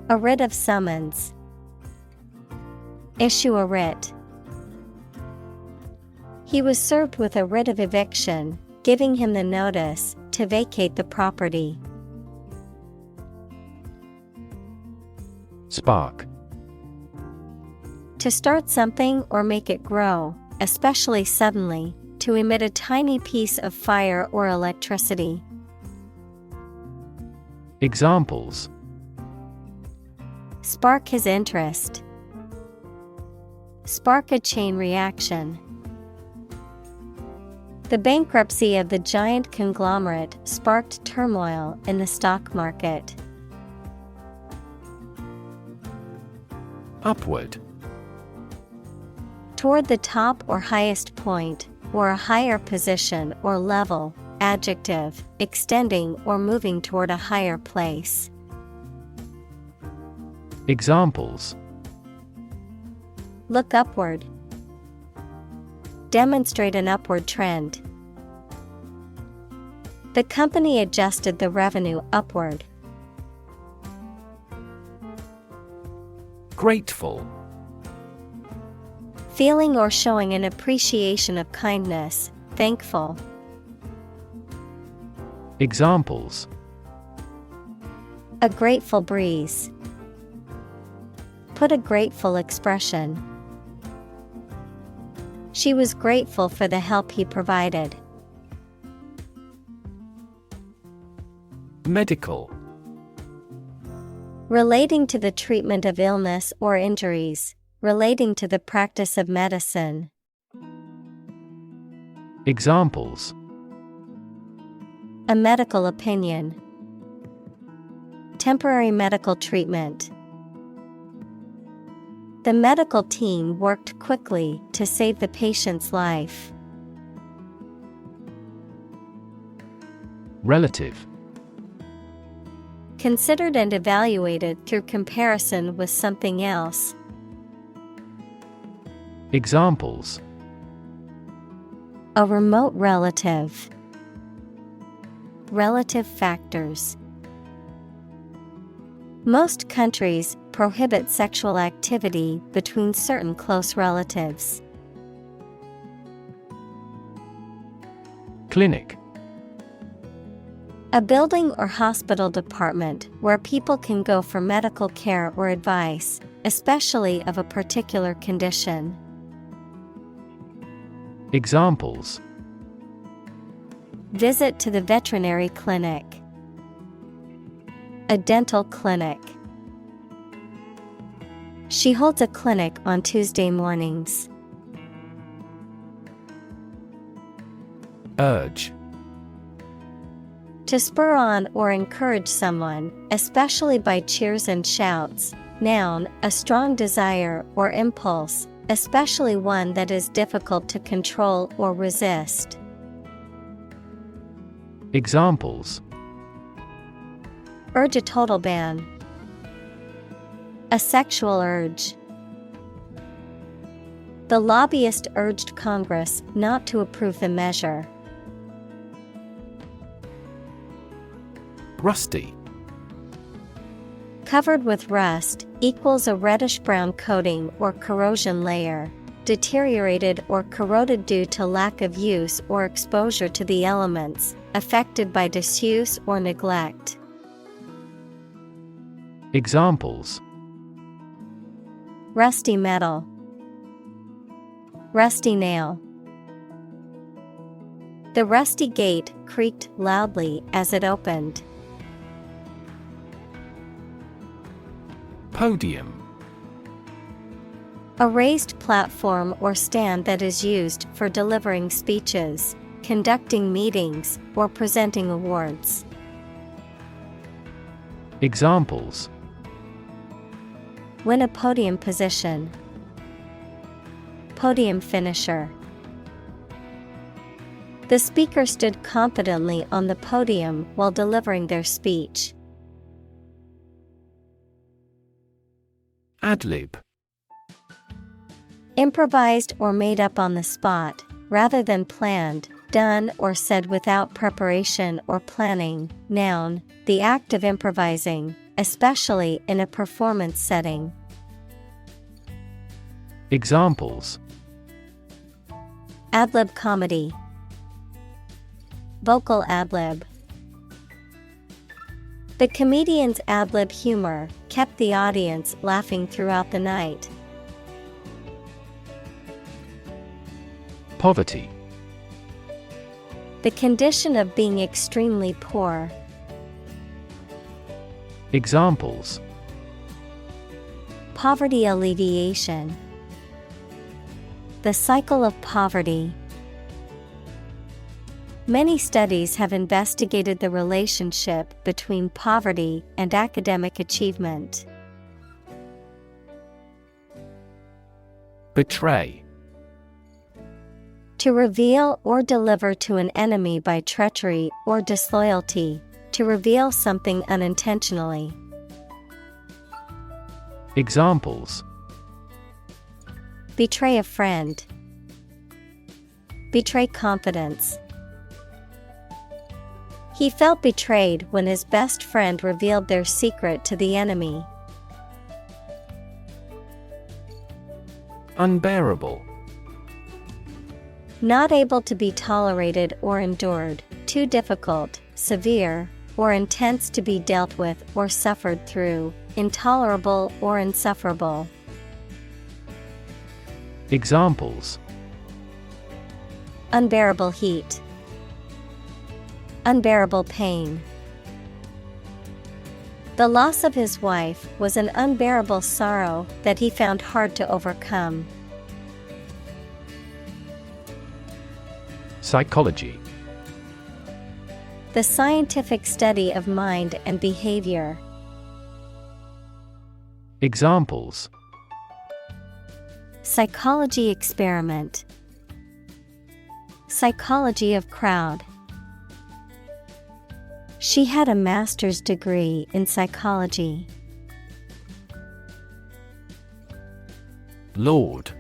a writ of summons. Issue a writ. He was served with a writ of eviction, giving him the notice to vacate the property. Spark. To start something or make it grow, especially suddenly, to emit a tiny piece of fire or electricity. Examples: spark his interest. Spark a chain reaction. The bankruptcy of the giant conglomerate sparked turmoil in the stock market. Upward. Toward the top or highest point, or a higher position or level. Adjective, extending or moving toward a higher place. Examples: Look upward. Demonstrate an upward trend. The company adjusted the revenue upward. Grateful. Feeling or showing an appreciation of kindness, thankful. Examples: A grateful breeze. Put a grateful expression. She was grateful for the help he provided. Medical. Relating to the treatment of illness or injuries. Relating to the practice of medicine. Examples: A medical opinion. Temporary medical treatment. The medical team worked quickly to save the patient's life. Relative. Considered and evaluated through comparison with something else. Examples: A remote relative. Relative factors. Most countries prohibit sexual activity between certain close relatives. Clinic. A building or hospital department where people can go for medical care or advice, especially of a particular condition. Examples: Visit to the veterinary clinic. A dental clinic. She holds a clinic on Tuesday mornings. Urge. To spur on or encourage someone, especially by cheers and shouts. Noun, a strong desire or impulse, especially one that is difficult to control or resist. Examples: Urge a total ban. A sexual urge. The lobbyist urged Congress not to approve the measure. Rusty. Covered with rust equals a reddish-brown coating or corrosion layer, deteriorated or corroded due to lack of use or exposure to the elements, affected by disuse or neglect. Examples: Rusty metal. Rusty nail. The rusty gate creaked loudly as it opened. Podium. A raised platform or stand that is used for delivering speeches, conducting meetings, or presenting awards. Examples: Win a podium position. Podium finisher. The speaker stood confidently on the podium while delivering their speech. Ad-lib. Improvised or made up on the spot, rather than planned, done or said without preparation or planning. Noun, the act of improvising, especially in a performance setting. Examples: Ad-lib comedy. Vocal ad-lib. The comedian's ad-lib humor kept the audience laughing throughout the night. Poverty. The condition of being extremely poor. Examples: Poverty alleviation. The cycle of poverty. Many studies have investigated the relationship between poverty and academic achievement. Betray. To reveal or deliver to an enemy by treachery or disloyalty, to reveal something unintentionally. Examples: Betray a friend. Betray confidence. He felt betrayed when his best friend revealed their secret to the enemy. Unbearable. Not able to be tolerated or endured, too difficult, severe, or intense to be dealt with or suffered through, intolerable or insufferable. Examples: Unbearable heat. Unbearable pain. The loss of his wife was an unbearable sorrow that he found hard to overcome. Psychology. The scientific study of mind and behavior. Examples: Psychology experiment. Psychology of crowd. She had a master's degree in psychology. Lord.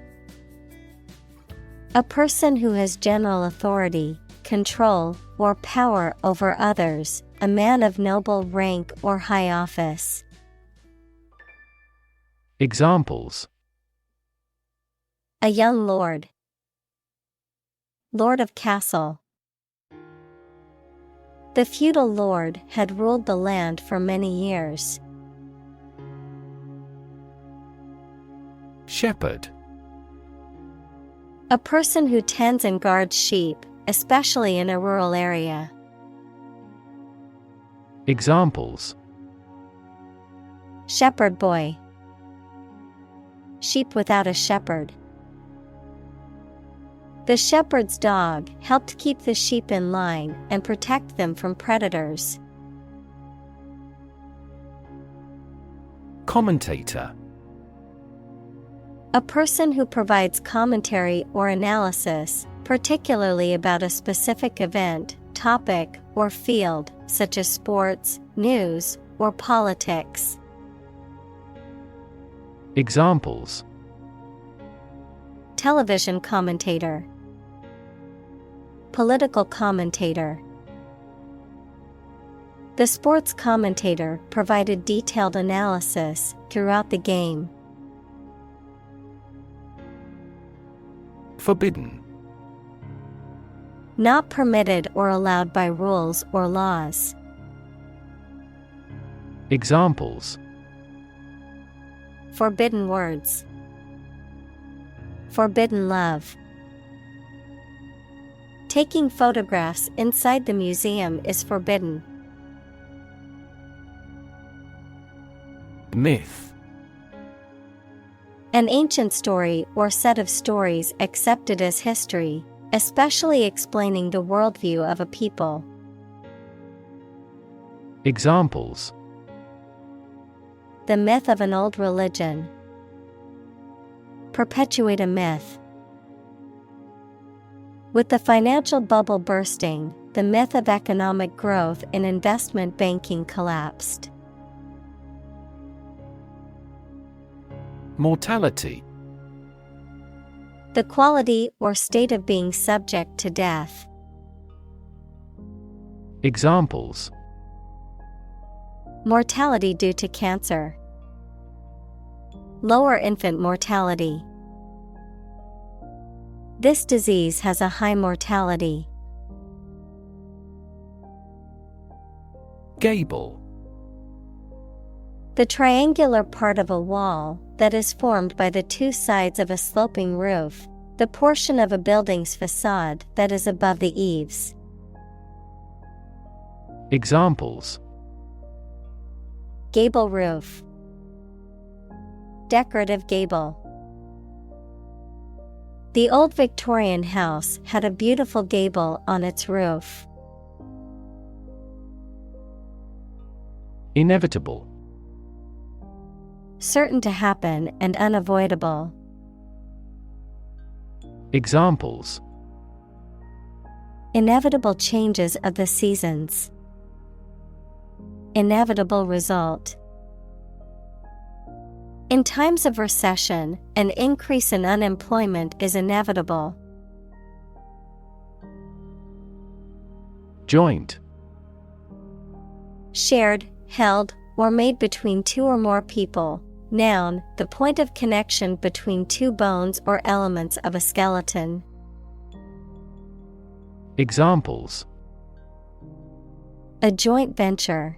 A person who has general authority, control, or power over others, a man of noble rank or high office. Examples: A young lord. Lord of castle. The feudal lord had ruled the land for many years. Shepherd. A person who tends and guards sheep, especially in a rural area. Examples: Shepherd boy. Sheep without a shepherd. The shepherd's dog helped keep the sheep in line and protect them from predators. Commentator. A person who provides commentary or analysis, particularly about a specific event, topic, or field, such as sports, news, or politics. Examples: Television commentator. Political commentator. The sports commentator provided detailed analysis throughout the game. Forbidden. Not permitted or allowed by rules or laws. Examples: Forbidden words. Forbidden love. Taking photographs inside the museum is forbidden. Myth. An ancient story or set of stories accepted as history, especially explaining the worldview of a people. Examples: The myth of an old religion. Perpetuate a myth. With the financial bubble bursting, the myth of economic growth in investment banking collapsed. Mortality. The quality or state of being subject to death. Examples: Mortality due to cancer. Lower infant mortality. This disease has a high mortality. Gable. The triangular part of a wall that is formed by the two sides of a sloping roof, the portion of a building's facade that is above the eaves. Examples: Gable roof. Decorative gable. The old Victorian house had a beautiful gable on its roof. Inevitable. Certain to happen and unavoidable. Examples: inevitable changes of the seasons, inevitable result. In times of recession, an increase in unemployment is inevitable. Joint. Shared, held, or made between two or more people. Noun, the point of connection between two bones or elements of a skeleton. Examples: a joint venture,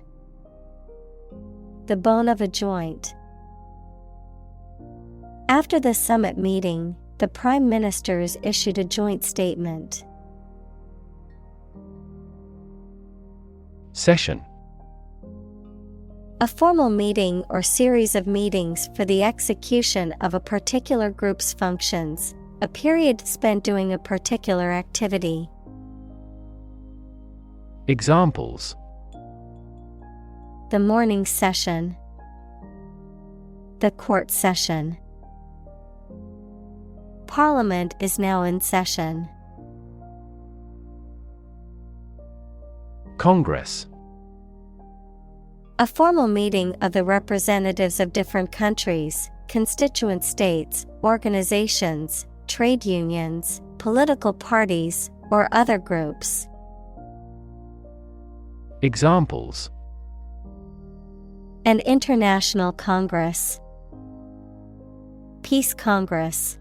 the bone of a joint. After the summit meeting, the prime ministers issued a joint statement. Session. A formal meeting or series of meetings for the execution of a particular group's functions, a period spent doing a particular activity. Examples: the morning session, the court session. Parliament is now in session. Congress. A formal meeting of the representatives of different countries, constituent states, organizations, trade unions, political parties, or other groups. Examples: an international congress, peace congress.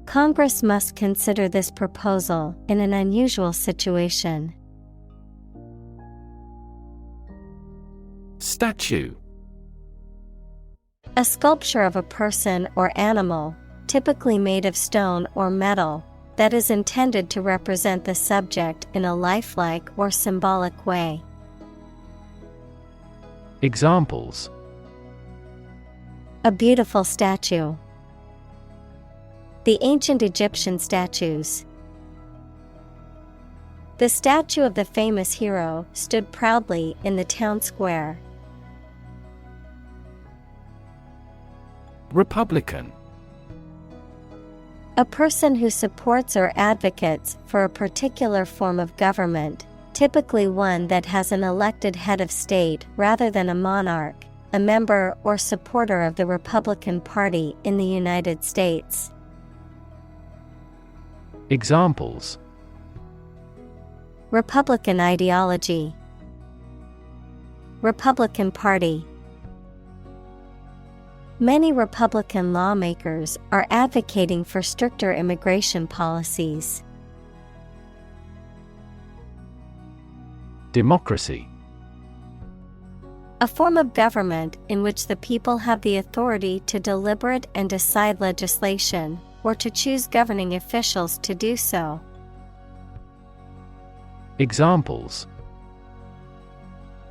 Congress must consider this proposal in an unusual situation. Statue. A sculpture of a person or animal, typically made of stone or metal, that is intended to represent the subject in a lifelike or symbolic way. Examples: a beautiful statue, the ancient Egyptian statues. The statue of the famous hero stood proudly in the town square. Republican. A person who supports or advocates for a particular form of government, typically one that has an elected head of state rather than a monarch, a member or supporter of the Republican Party in the United States. Examples: Republican ideology, Republican Party. Many Republican lawmakers are advocating for stricter immigration policies. Democracy. A form of government in which the people have the authority to deliberate and decide legislation, or to choose governing officials to do so. Examples: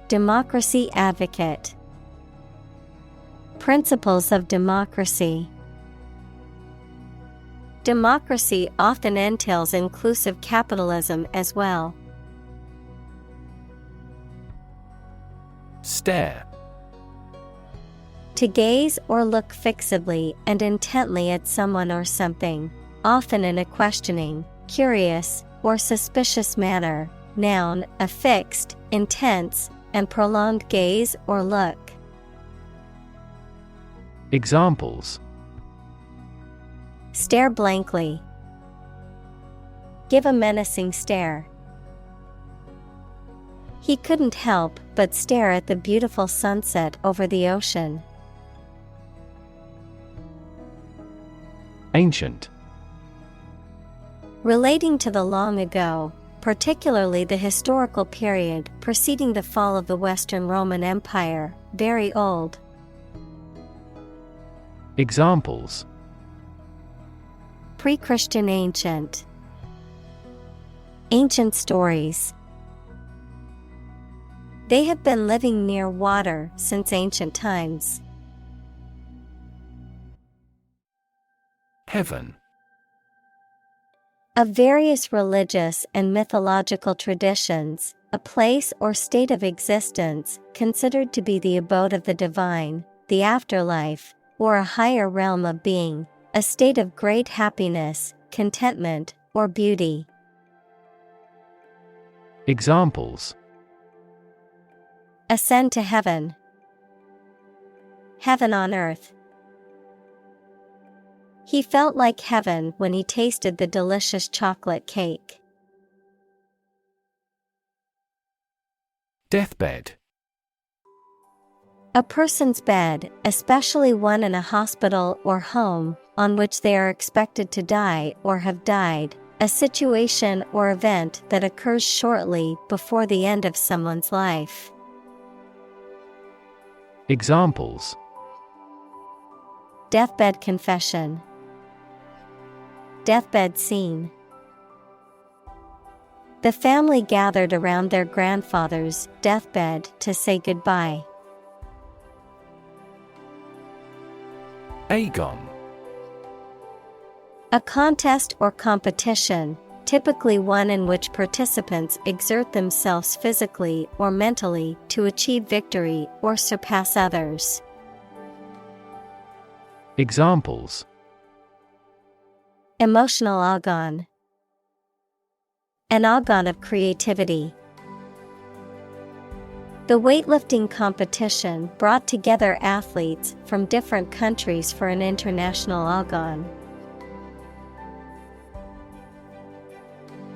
democracy advocate, principles of democracy. Democracy often entails inclusive capitalism as well. Stare. To gaze or look fixedly and intently at someone or something, often in a questioning, curious, or suspicious manner. Noun, a fixed, intense, and prolonged gaze or look. Examples: stare blankly, give a menacing stare. He couldn't help but stare at the beautiful sunset over the ocean. Ancient. Relating to the long ago, particularly the historical period preceding the fall of the Western Roman Empire, very old. Examples: pre-Christian ancient, ancient stories. They have been living near water since ancient times. Heaven. Of various religious and mythological traditions, a place or state of existence considered to be the abode of the divine, the afterlife, or a higher realm of being, a state of great happiness, contentment, or beauty. Examples: Ascend to heaven. Heaven on earth. He felt like heaven when he tasted the delicious chocolate cake. Deathbed. A person's bed, especially one in a hospital or home, on which they are expected to die or have died, a situation or event that occurs shortly before the end of someone's life. Examples: Deathbed confession. Deathbed scene. The family gathered around their grandfather's deathbed to say goodbye. Agon. A contest or competition, typically one in which participants exert themselves physically or mentally to achieve victory or surpass others. Examples: Emotional agon. An agon of creativity. The weightlifting competition brought together athletes from different countries for an international agon.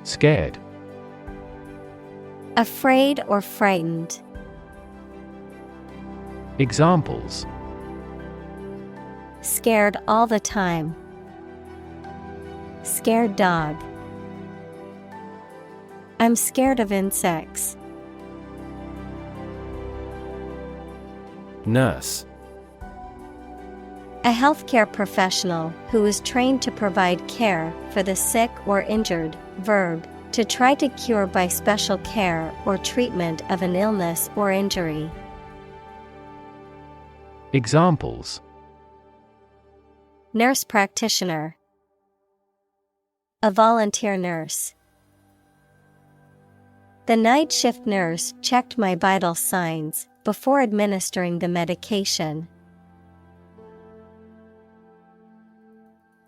Scared. Afraid or frightened. Examples: Scared all the time. Scared dog. I'm scared of insects. Nurse. A healthcare professional who is trained to provide care for the sick or injured. Verb, to try to cure by special care or treatment of an illness or injury. Examples: Nurse practitioner. A volunteer nurse. The night shift nurse checked my vital signs before administering the medication.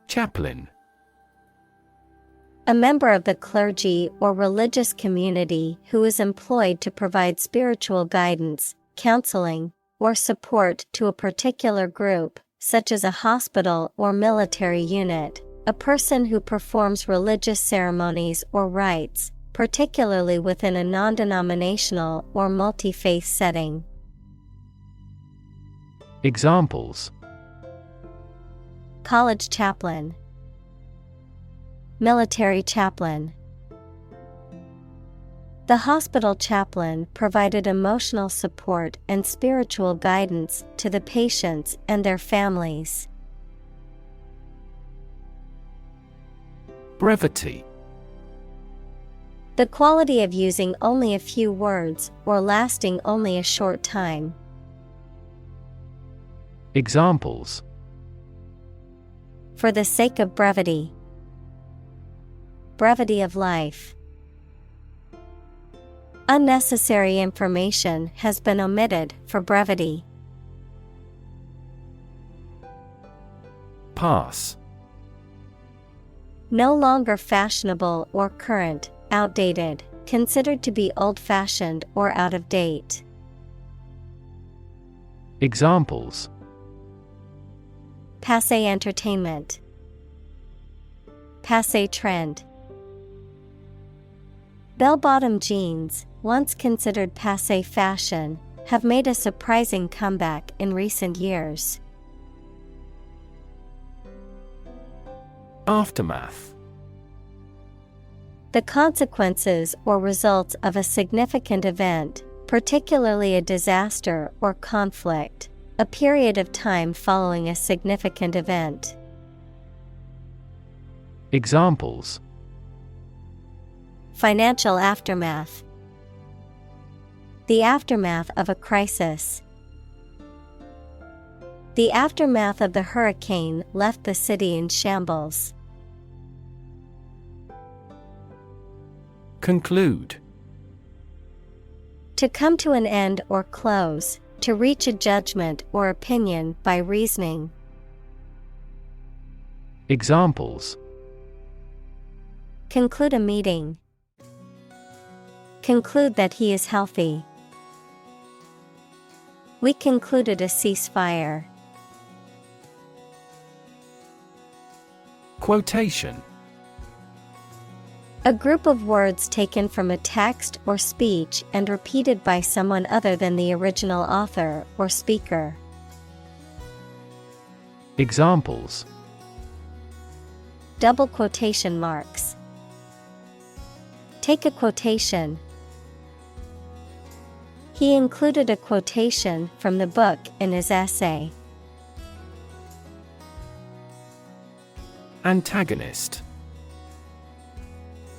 Chaplain. A member of the clergy or religious community who is employed to provide spiritual guidance, counseling, or support to a particular group, such as a hospital or military unit. A person who performs religious ceremonies or rites, particularly within a non-denominational or multi-faith setting. Examples: College chaplain. Military chaplain. The hospital chaplain provided emotional support and spiritual guidance to the patients and their families. Brevity. The quality of using only a few words or lasting only a short time. Examples: For the sake of brevity. Brevity of life. Unnecessary information has been omitted for brevity. Pass. No longer fashionable or current, outdated, considered to be old-fashioned or out of date. Examples: Passé entertainment. Passé trend. Bell-bottom jeans, once considered passé fashion, have made a surprising comeback in recent years. Aftermath. The consequences or results of a significant event, particularly a disaster or conflict, a period of time following a significant event. Examples: Financial aftermath. The aftermath of a crisis. The aftermath of the hurricane left the city in shambles. Conclude. To come to an end or close, to reach a judgment or opinion by reasoning. Examples. Conclude a meeting. Conclude that he is healthy. We concluded a ceasefire. Quotation. A group of words taken from a text or speech and repeated by someone other than the original author or speaker. Examples. Double quotation marks. Take a quotation. He included a quotation from the book in his essay. Antagonist.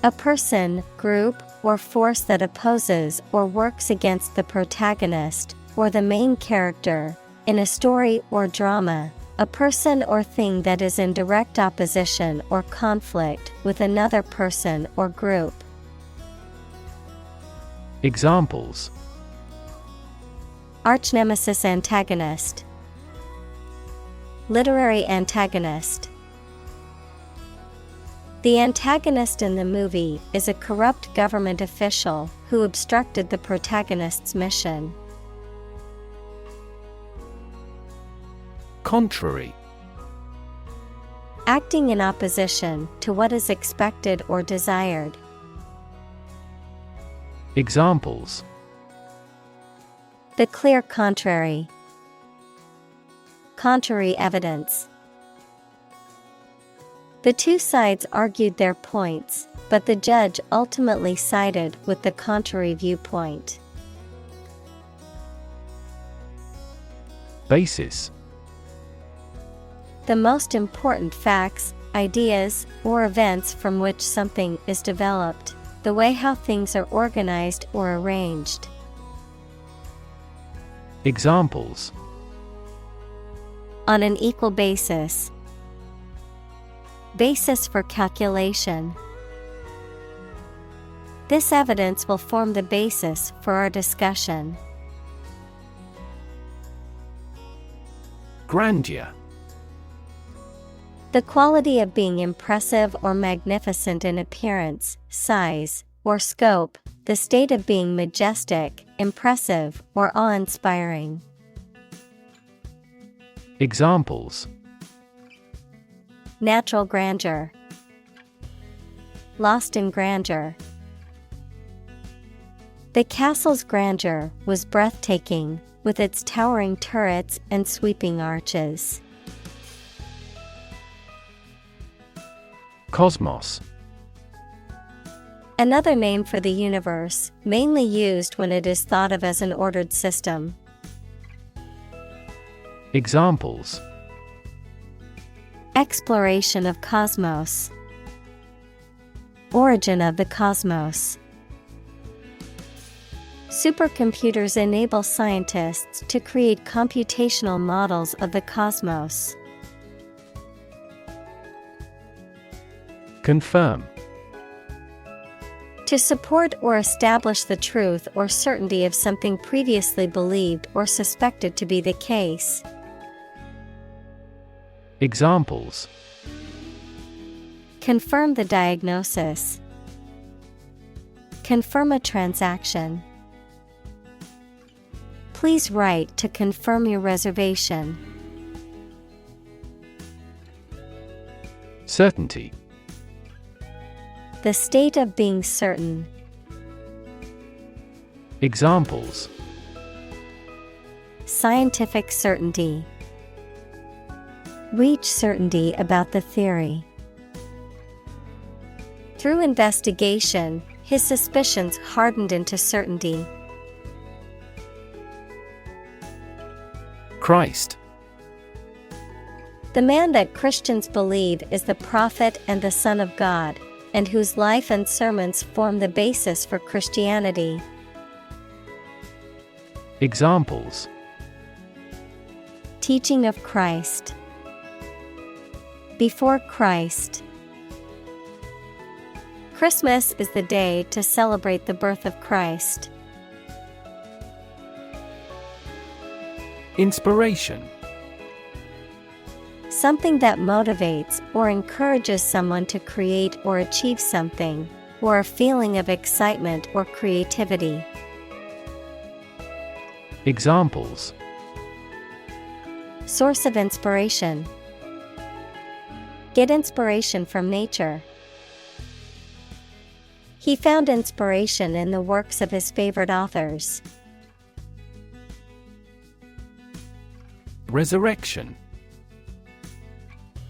A person, group, or force that opposes or works against the protagonist, or the main character, in a story or drama. A person or thing that is in direct opposition or conflict with another person or group. Examples. Arch-nemesis antagonist. Literary antagonist. The antagonist in the movie is a corrupt government official who obstructed the protagonist's mission. Contrary. Acting in opposition to what is expected or desired. Examples. The clear contrary. Contrary evidence. The two sides argued their points, but the judge ultimately sided with the contrary viewpoint. Basis. The most important facts, ideas, or events from which something is developed, the way how things are organized or arranged. Examples. On an equal basis. Basis for calculation. This evidence will form the basis for our discussion. Grandeur. The quality of being impressive or magnificent in appearance, size, or scope, the state of being majestic, impressive, or awe-inspiring. Examples. Natural grandeur. Lost in grandeur. The castle's grandeur was breathtaking, with its towering turrets and sweeping arches. Cosmos. Another name for the universe, mainly used when it is thought of as an ordered system. Examples. Exploration of cosmos. Origin of the cosmos. Supercomputers enable scientists to create computational models of the cosmos. Confirm. To support or establish the truth or certainty of something previously believed or suspected to be the case. Examples. Confirm the diagnosis. Confirm a transaction. Please write to confirm your reservation. Certainty. The state of being certain. Examples. Scientific certainty. Reach certainty about the theory. Through investigation, his suspicions hardened into certainty. Christ. The man that Christians believe is the prophet and the Son of God, and whose life and sermons form the basis for Christianity. Examples. Teaching of Christ. Before Christ. Christmas is the day to celebrate the birth of Christ. Inspiration. Something that motivates or encourages someone to create or achieve something, or a feeling of excitement or creativity. Examples: Source of inspiration. Get inspiration from nature. He found inspiration in the works of his favorite authors. Resurrection.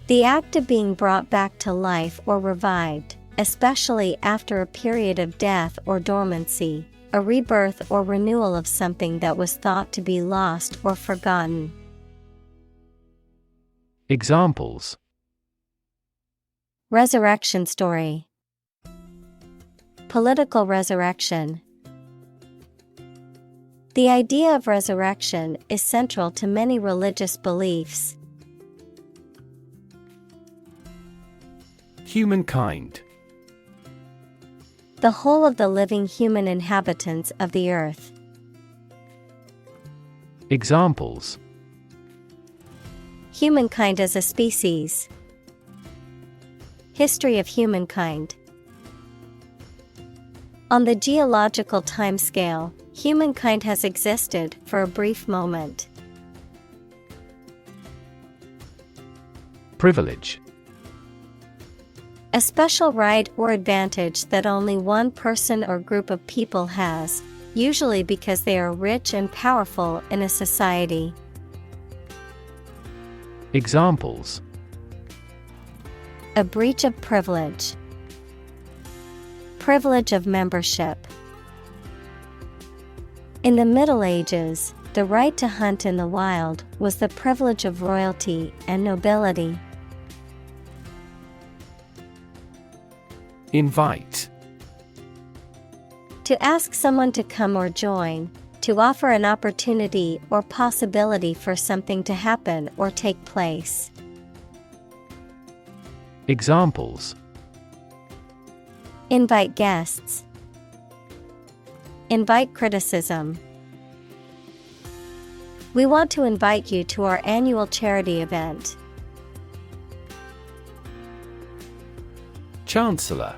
The act of being brought back to life or revived, especially after a period of death or dormancy, a rebirth or renewal of something that was thought to be lost or forgotten. Examples: Resurrection story. Political resurrection. The idea of resurrection is central to many religious beliefs. Humankind. The whole of the living human inhabitants of the earth. Examples: Humankind as a species. History of humankind. On the geological timescale, humankind has existed for a brief moment. Privilege. A special right or advantage that only one person or group of people has, usually because they are rich and powerful in a society. Examples: A breach of privilege. Privilege of membership. In the Middle Ages, the right to hunt in the wild was the privilege of royalty and nobility. Invite. To ask someone to come or join, to offer an opportunity or possibility for something to happen or take place. Examples: Invite guests. Invite criticism. We want to invite you to our annual charity event. Chancellor.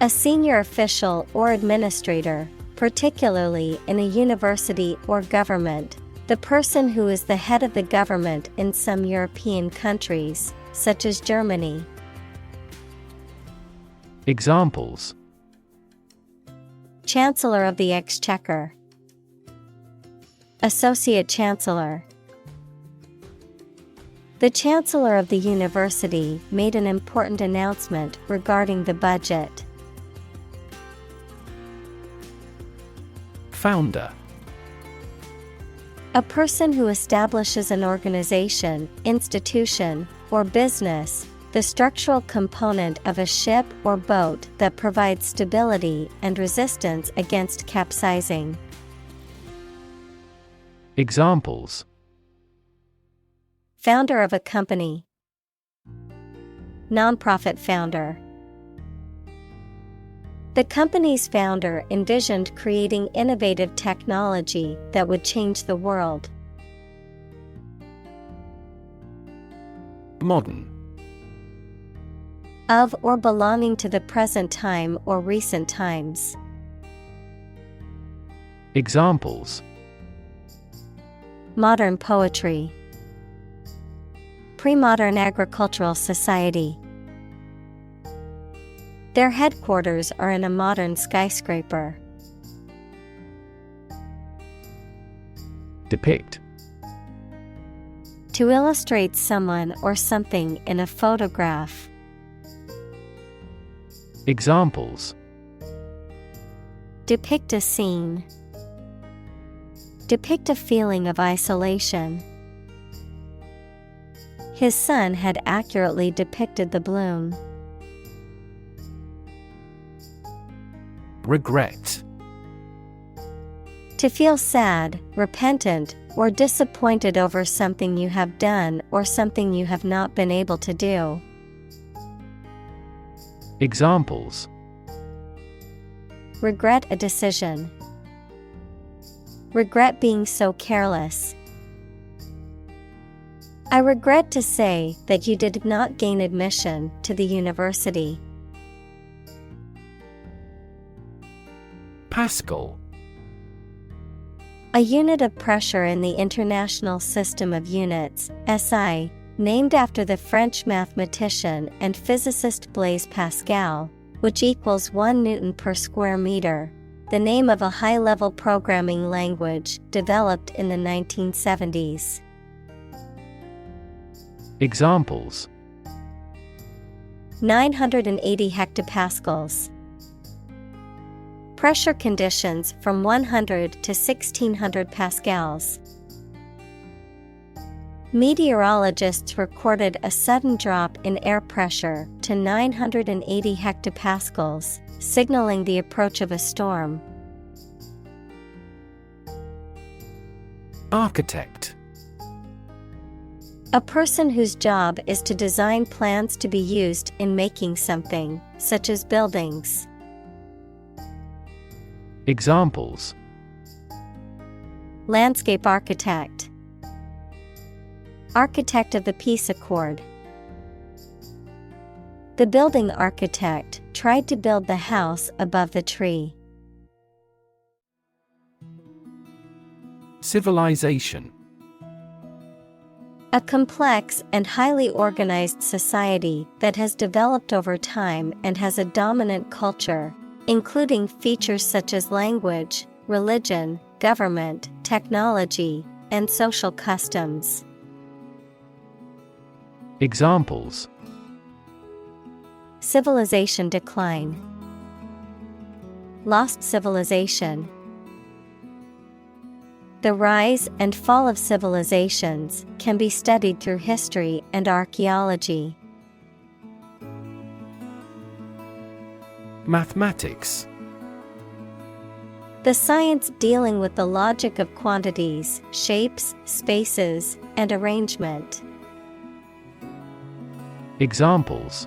A senior official or administrator, particularly in a university or government, the person who is the head of the government in some European countries, such as Germany. Examples: Chancellor of the Exchequer. Associate Chancellor. The Chancellor of the University made an important announcement regarding the budget. Founder. A person who establishes an organization, institution, or business, the structural component of a ship or boat that provides stability and resistance against capsizing. Examples: Founder of a company. Nonprofit founder. The company's founder envisioned creating innovative technology that would change the world. Modern. Of or belonging to the present time or recent times. Examples: Modern poetry. Pre-modern agricultural society. Their headquarters are in a modern skyscraper. Depict. To illustrate someone or something in a photograph. Examples: Depict a scene. Depict a feeling of isolation. His son had accurately depicted the bloom. Regret. To feel sad, repentant, or disappointed over something you have done or something you have not been able to do. Examples: Regret a decision. Regret being so careless. I regret to say that you did not gain admission to the university. Pascal. A unit of pressure in the International System of Units, SI, named after the French mathematician and physicist Blaise Pascal, which equals 1 Newton per square meter, the name of a high-level programming language developed in the 1970s. Examples: 980 hectopascals. Pressure conditions from 100 to 1600 pascals. Meteorologists recorded a sudden drop in air pressure to 980 hectopascals, signaling the approach of a storm. Architect. A person whose job is to design plans to be used in making something, such as buildings. Examples: Landscape architect. Architect of the peace accord. The building architect tried to build the house above the tree. Civilization. A complex and highly organized society that has developed over time and has a dominant culture, including features such as language, religion, government, technology, and social customs. Examples: Civilization decline. Lost civilization. The rise and fall of civilizations can be studied through history and archaeology. Mathematics. The science dealing with the logic of quantities, shapes, spaces, and arrangement. Examples: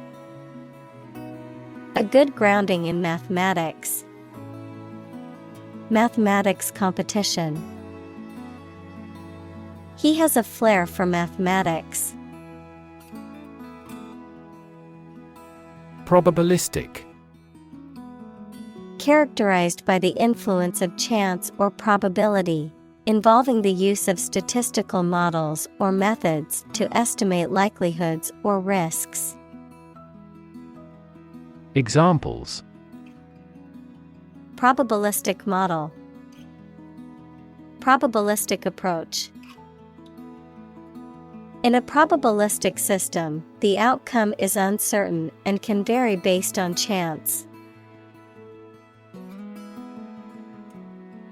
A good grounding in mathematics. Mathematics competition. He has a flair for mathematics. Probabilistic. Characterized by the influence of chance or probability, involving the use of statistical models or methods to estimate likelihoods or risks. Examples: Probabilistic model. Probabilistic approach. In a probabilistic system, the outcome is uncertain and can vary based on chance.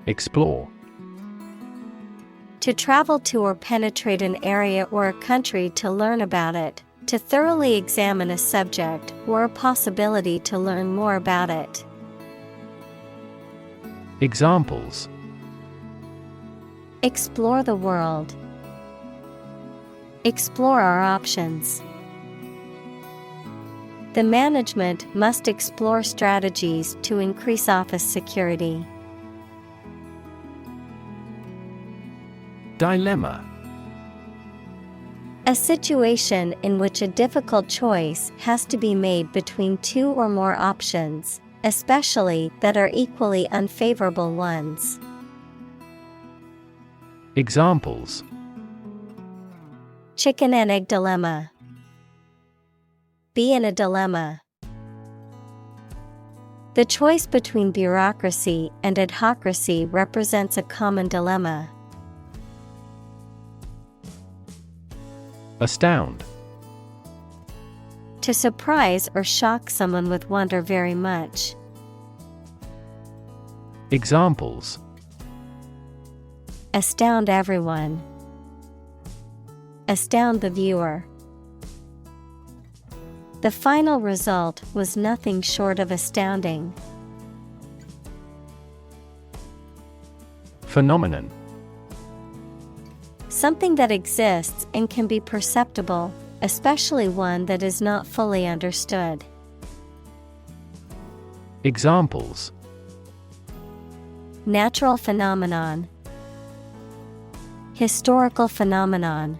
Explore. To travel to or penetrate an area or a country to learn about it, to thoroughly examine a subject or a possibility to learn more about it. Examples: Explore the world. Explore our options. The management must explore strategies to increase office security. Dilemma. A situation in which a difficult choice has to be made between two or more options, especially that are equally unfavorable ones. Examples: Chicken and egg dilemma. Be in a dilemma. The choice between bureaucracy and adhocracy represents a common dilemma. Astound. To surprise or shock someone with wonder very much. Examples: Astound everyone. Astound the viewer. The final result was nothing short of astounding. Phenomenon. Something that exists and can be perceptible, especially one that is not fully understood. Examples: Natural phenomenon. Historical phenomenon.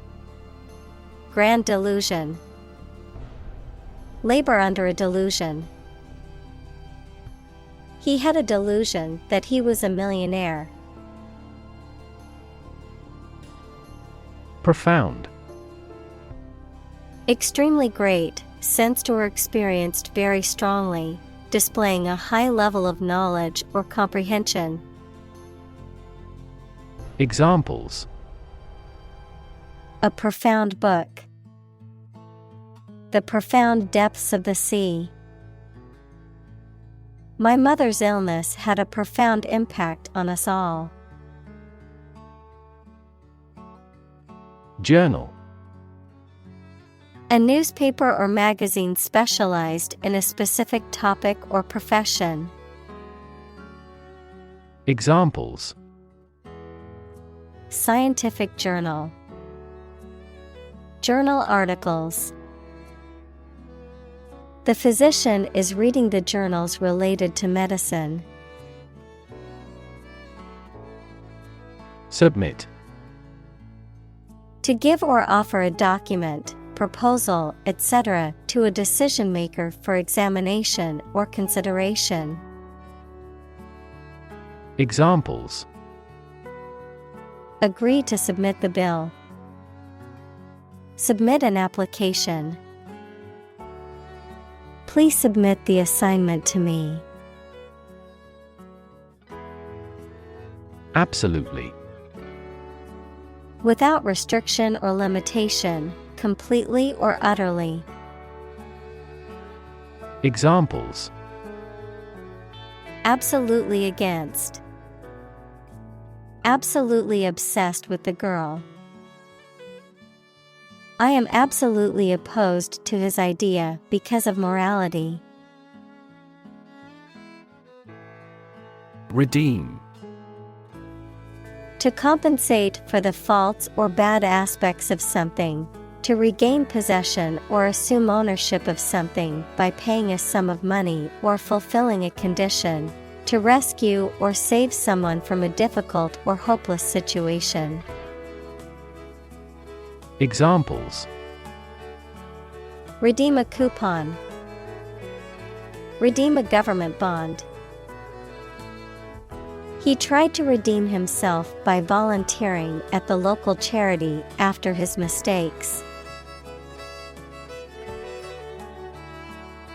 Grand delusion. Labor under a delusion. He had a delusion that he was a millionaire. Profound. Extremely great, sensed or experienced very strongly, displaying a high level of knowledge or comprehension. Examples: A profound book. The profound depths of the sea. My mother's illness had a profound impact on us all. Journal. A newspaper or magazine specialized in a specific topic or profession. Examples: scientific journal. Journal articles. The physician is reading the journals related to medicine. Submit. To give or offer a document, proposal, etc., to a decision maker for examination or consideration. Examples. Agree to submit the bill. Submit an application. Please submit the assignment to me. Absolutely. Without restriction or limitation, completely or utterly. Examples. Absolutely against. Absolutely obsessed with the girl. I am absolutely opposed to his idea because of morality. Redeem. To compensate for the faults or bad aspects of something, to regain possession or assume ownership of something by paying a sum of money or fulfilling a condition, to rescue or save someone from a difficult or hopeless situation. Examples. Redeem a coupon. Redeem a government bond. He tried to redeem himself by volunteering at the local charity after his mistakes.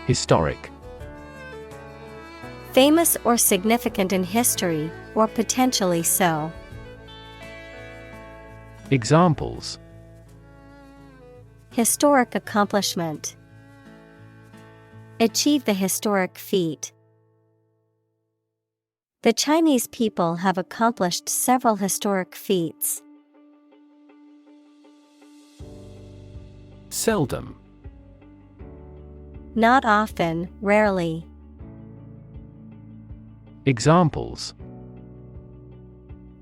Historic. Famous or significant in history, or potentially so. Examples. Historic accomplishment. Achieve the historic feat. The Chinese people have accomplished several historic feats. Seldom. Not often, rarely. Examples.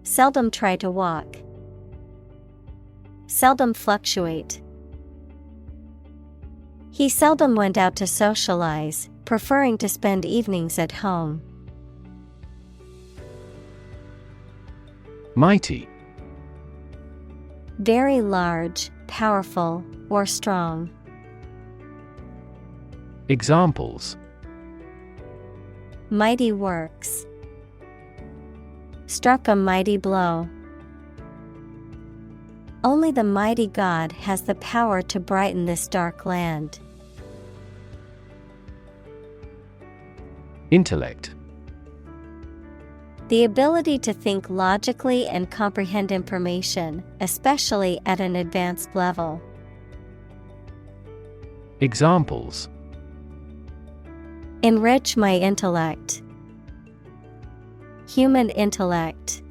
Seldom try to walk. Seldom fluctuate. He seldom went out to socialize, preferring to spend evenings at home. Mighty. Very large, powerful, or strong. Examples. Mighty works. Struck a mighty blow. Only the mighty God has the power to brighten this dark land. Intellect. The ability to think logically and comprehend information, especially at an advanced level. Examples. Enrich my intellect. Human intellect.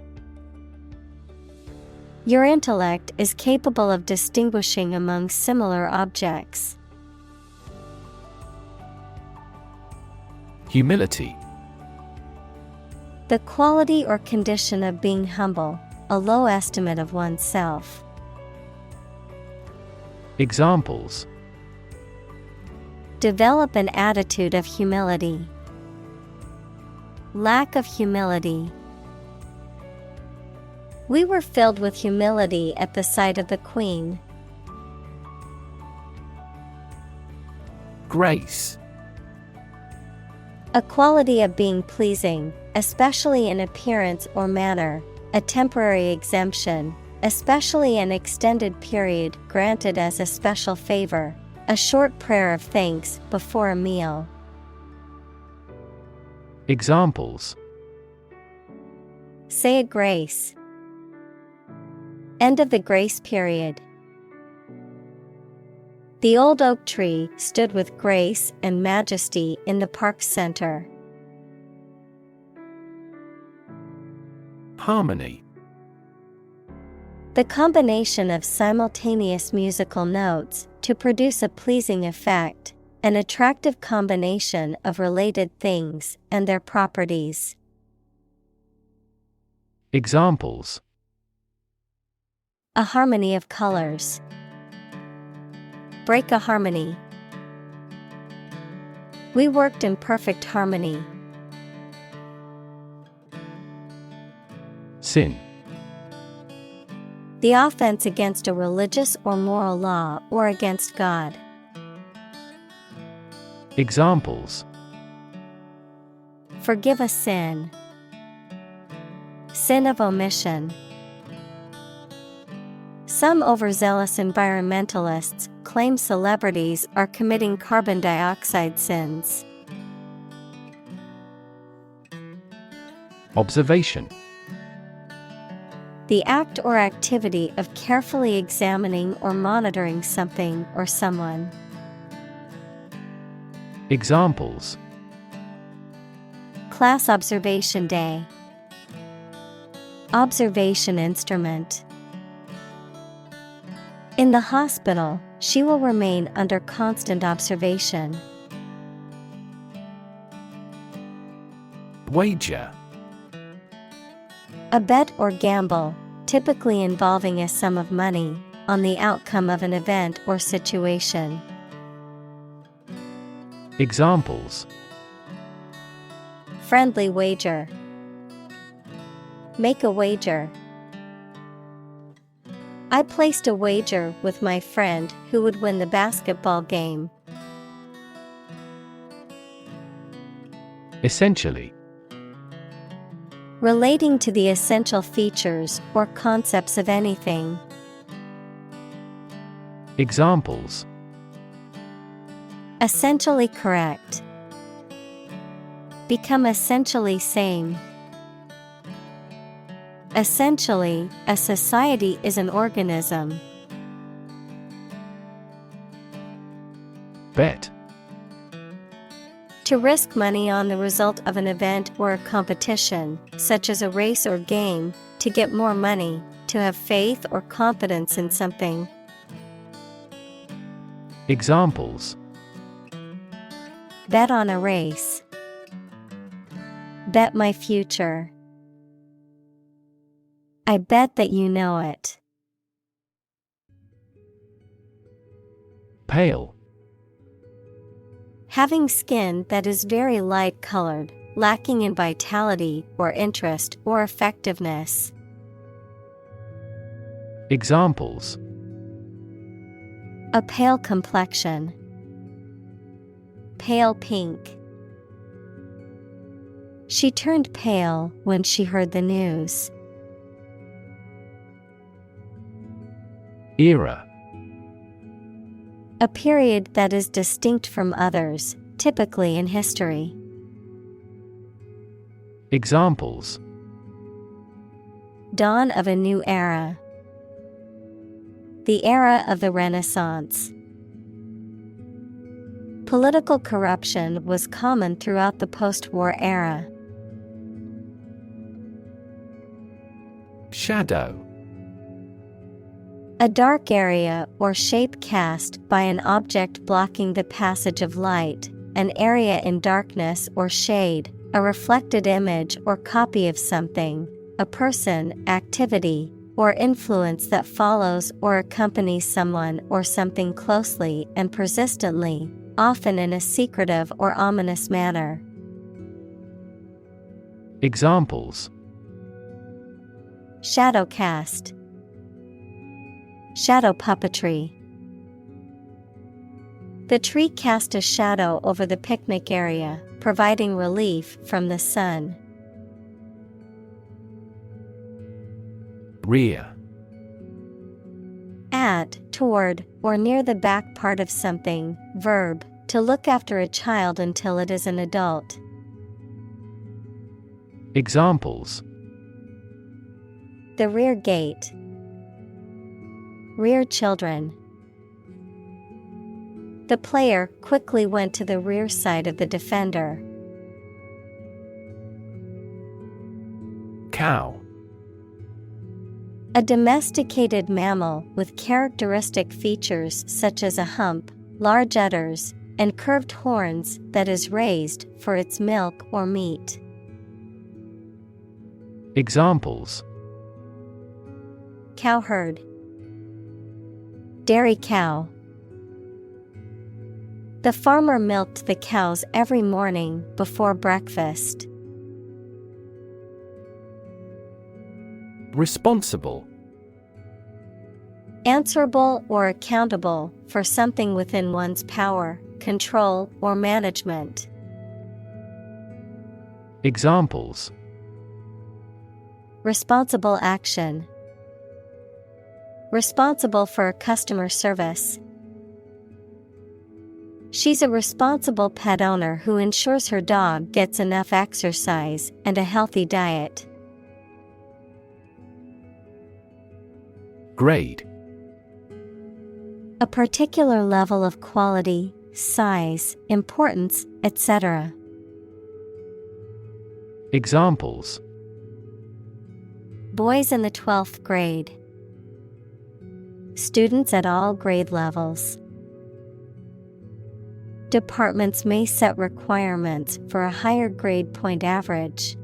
Your intellect is capable of distinguishing among similar objects. Humility. The quality or condition of being humble, a low estimate of oneself. Examples. Develop an attitude of humility. Lack of humility. We were filled with humility at the sight of the Queen. Grace. A quality of being pleasing, especially in appearance or manner, a temporary exemption, especially an extended period granted as a special favor, a short prayer of thanks before a meal. Examples. Say a grace. End of the grace period. The old oak tree stood with grace and majesty in the park center. Harmony. The combination of simultaneous musical notes to produce a pleasing effect, an attractive combination of related things and their properties. Examples. A harmony of colors. Break a harmony. We worked in perfect harmony. Sin. The offense against a religious or moral law or against God. Examples: Forgive a sin. Sin of omission. Some overzealous environmentalists claim celebrities are committing carbon dioxide sins. Observation. The act or activity of carefully examining or monitoring something or someone. Examples: Class observation day. Observation instrument. In the hospital, she will remain under constant observation. Wager. A bet or gamble, typically involving a sum of money, on the outcome of an event or situation. Examples: Friendly wager. Make a wager. I placed a wager with my friend who would win the basketball game. Essentially. Relating to the essential features or concepts of anything. Examples: Essentially correct. Become essentially sane. Essentially, a society is an organism. Bet. To risk money on the result of an event or a competition, such as a race or game, to get more money, to have faith or confidence in something. Examples: Bet on a race. Bet my future. I bet that you know it. Pale. Having skin that is very light colored, lacking in vitality or interest or effectiveness. Examples: A pale complexion. Pale pink. She turned pale when she heard the news. Era. A period that is distinct from others, typically in history. Examples: Dawn of a new era. The era of the Renaissance. Political corruption was common throughout the post-war era. Shadow. A dark area or shape cast by an object blocking the passage of light, an area in darkness or shade, a reflected image or copy of something, a person, activity, or influence that follows or accompanies someone or something closely and persistently, often in a secretive or ominous manner. Examples: Shadow cast. Shadow puppetry. The tree cast a shadow over the picnic area, providing relief from the sun. Rear. At, toward, or near the back part of something. Verb, to look after a child until it is an adult. Examples: The rear gate. Rear children. The player quickly went to the rear side of the defender. Cow. A domesticated mammal with characteristic features such as a hump, large udders, and curved horns that is raised for its milk or meat. Examples: Cowherd. Dairy cow. The farmer milked the cows every morning before breakfast. Responsible. Answerable or accountable for something within one's power, control, or management. Examples: Responsible action. Responsible for customer service. She's a responsible pet owner who ensures her dog gets enough exercise and a healthy diet. Grade. A particular level of quality, size, importance, etc. Examples: Boys in the 12th grade. Students at all grade levels. Departments may set requirements for a higher grade point average.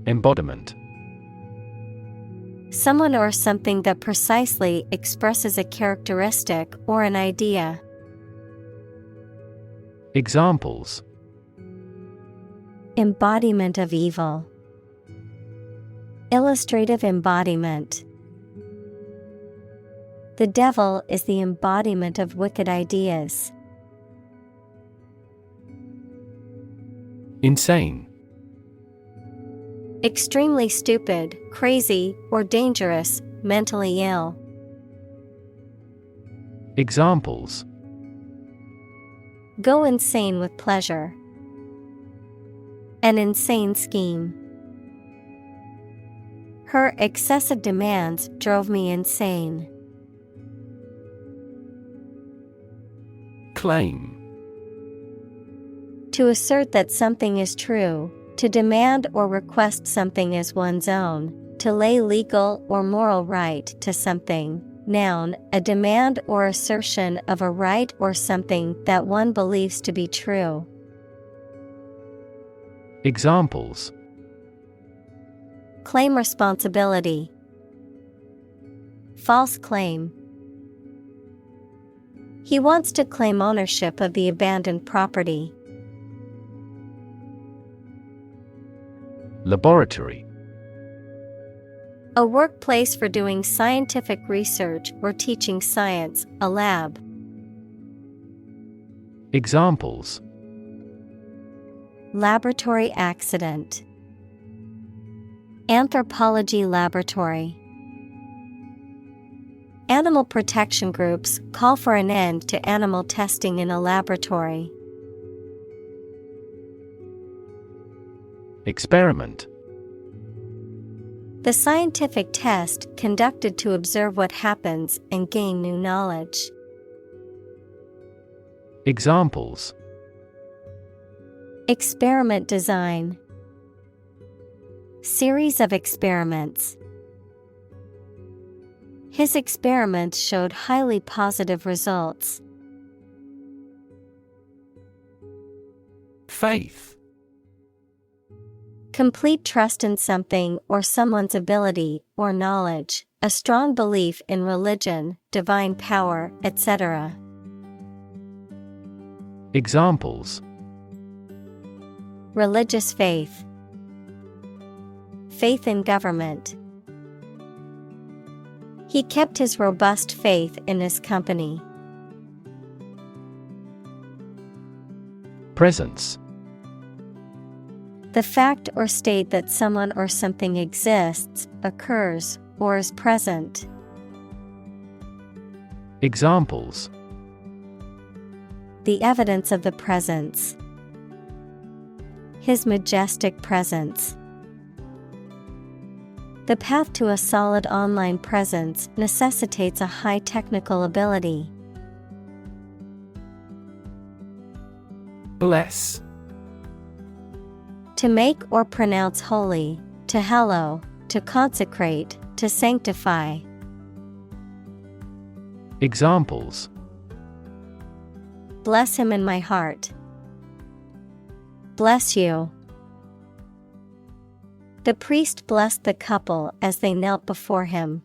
Embodiment. Someone or something that precisely expresses a characteristic or an idea. Examples: Embodiment of evil. Illustrative embodiment. The devil is the embodiment of wicked ideas. Insane. Extremely stupid, crazy, or dangerous, mentally ill. Examples: Go insane with pleasure. An insane scheme. Her excessive demands drove me insane. Claim. To assert that something is true, to demand or request something as one's own, to lay legal or moral right to something. Noun, a demand or assertion of a right or something that one believes to be true. Examples: Claim responsibility. False claim. He wants to claim ownership of the abandoned property. Laboratory. A workplace for doing scientific research or teaching science, a lab. Examples: Laboratory accident. Anthropology laboratory. Animal protection groups call for an end to animal testing in a laboratory. Experiment. The scientific test conducted to observe what happens and gain new knowledge. Examples: Experiment design. Series of experiments. His experiments showed highly positive results. Faith. Complete trust in something or someone's ability or knowledge, a strong belief in religion, divine power, etc. Examples: Religious faith. Faith in government. He kept his robust faith in his company. Presence. The fact or state that someone or something exists, occurs, or is present. Examples: The evidence of the presence. His majestic presence. The path to a solid online presence necessitates a high technical ability. Bless. To make or pronounce holy, to hallow, to consecrate, to sanctify. Examples: Bless him in my heart. Bless you. The priest blessed the couple as they knelt before him.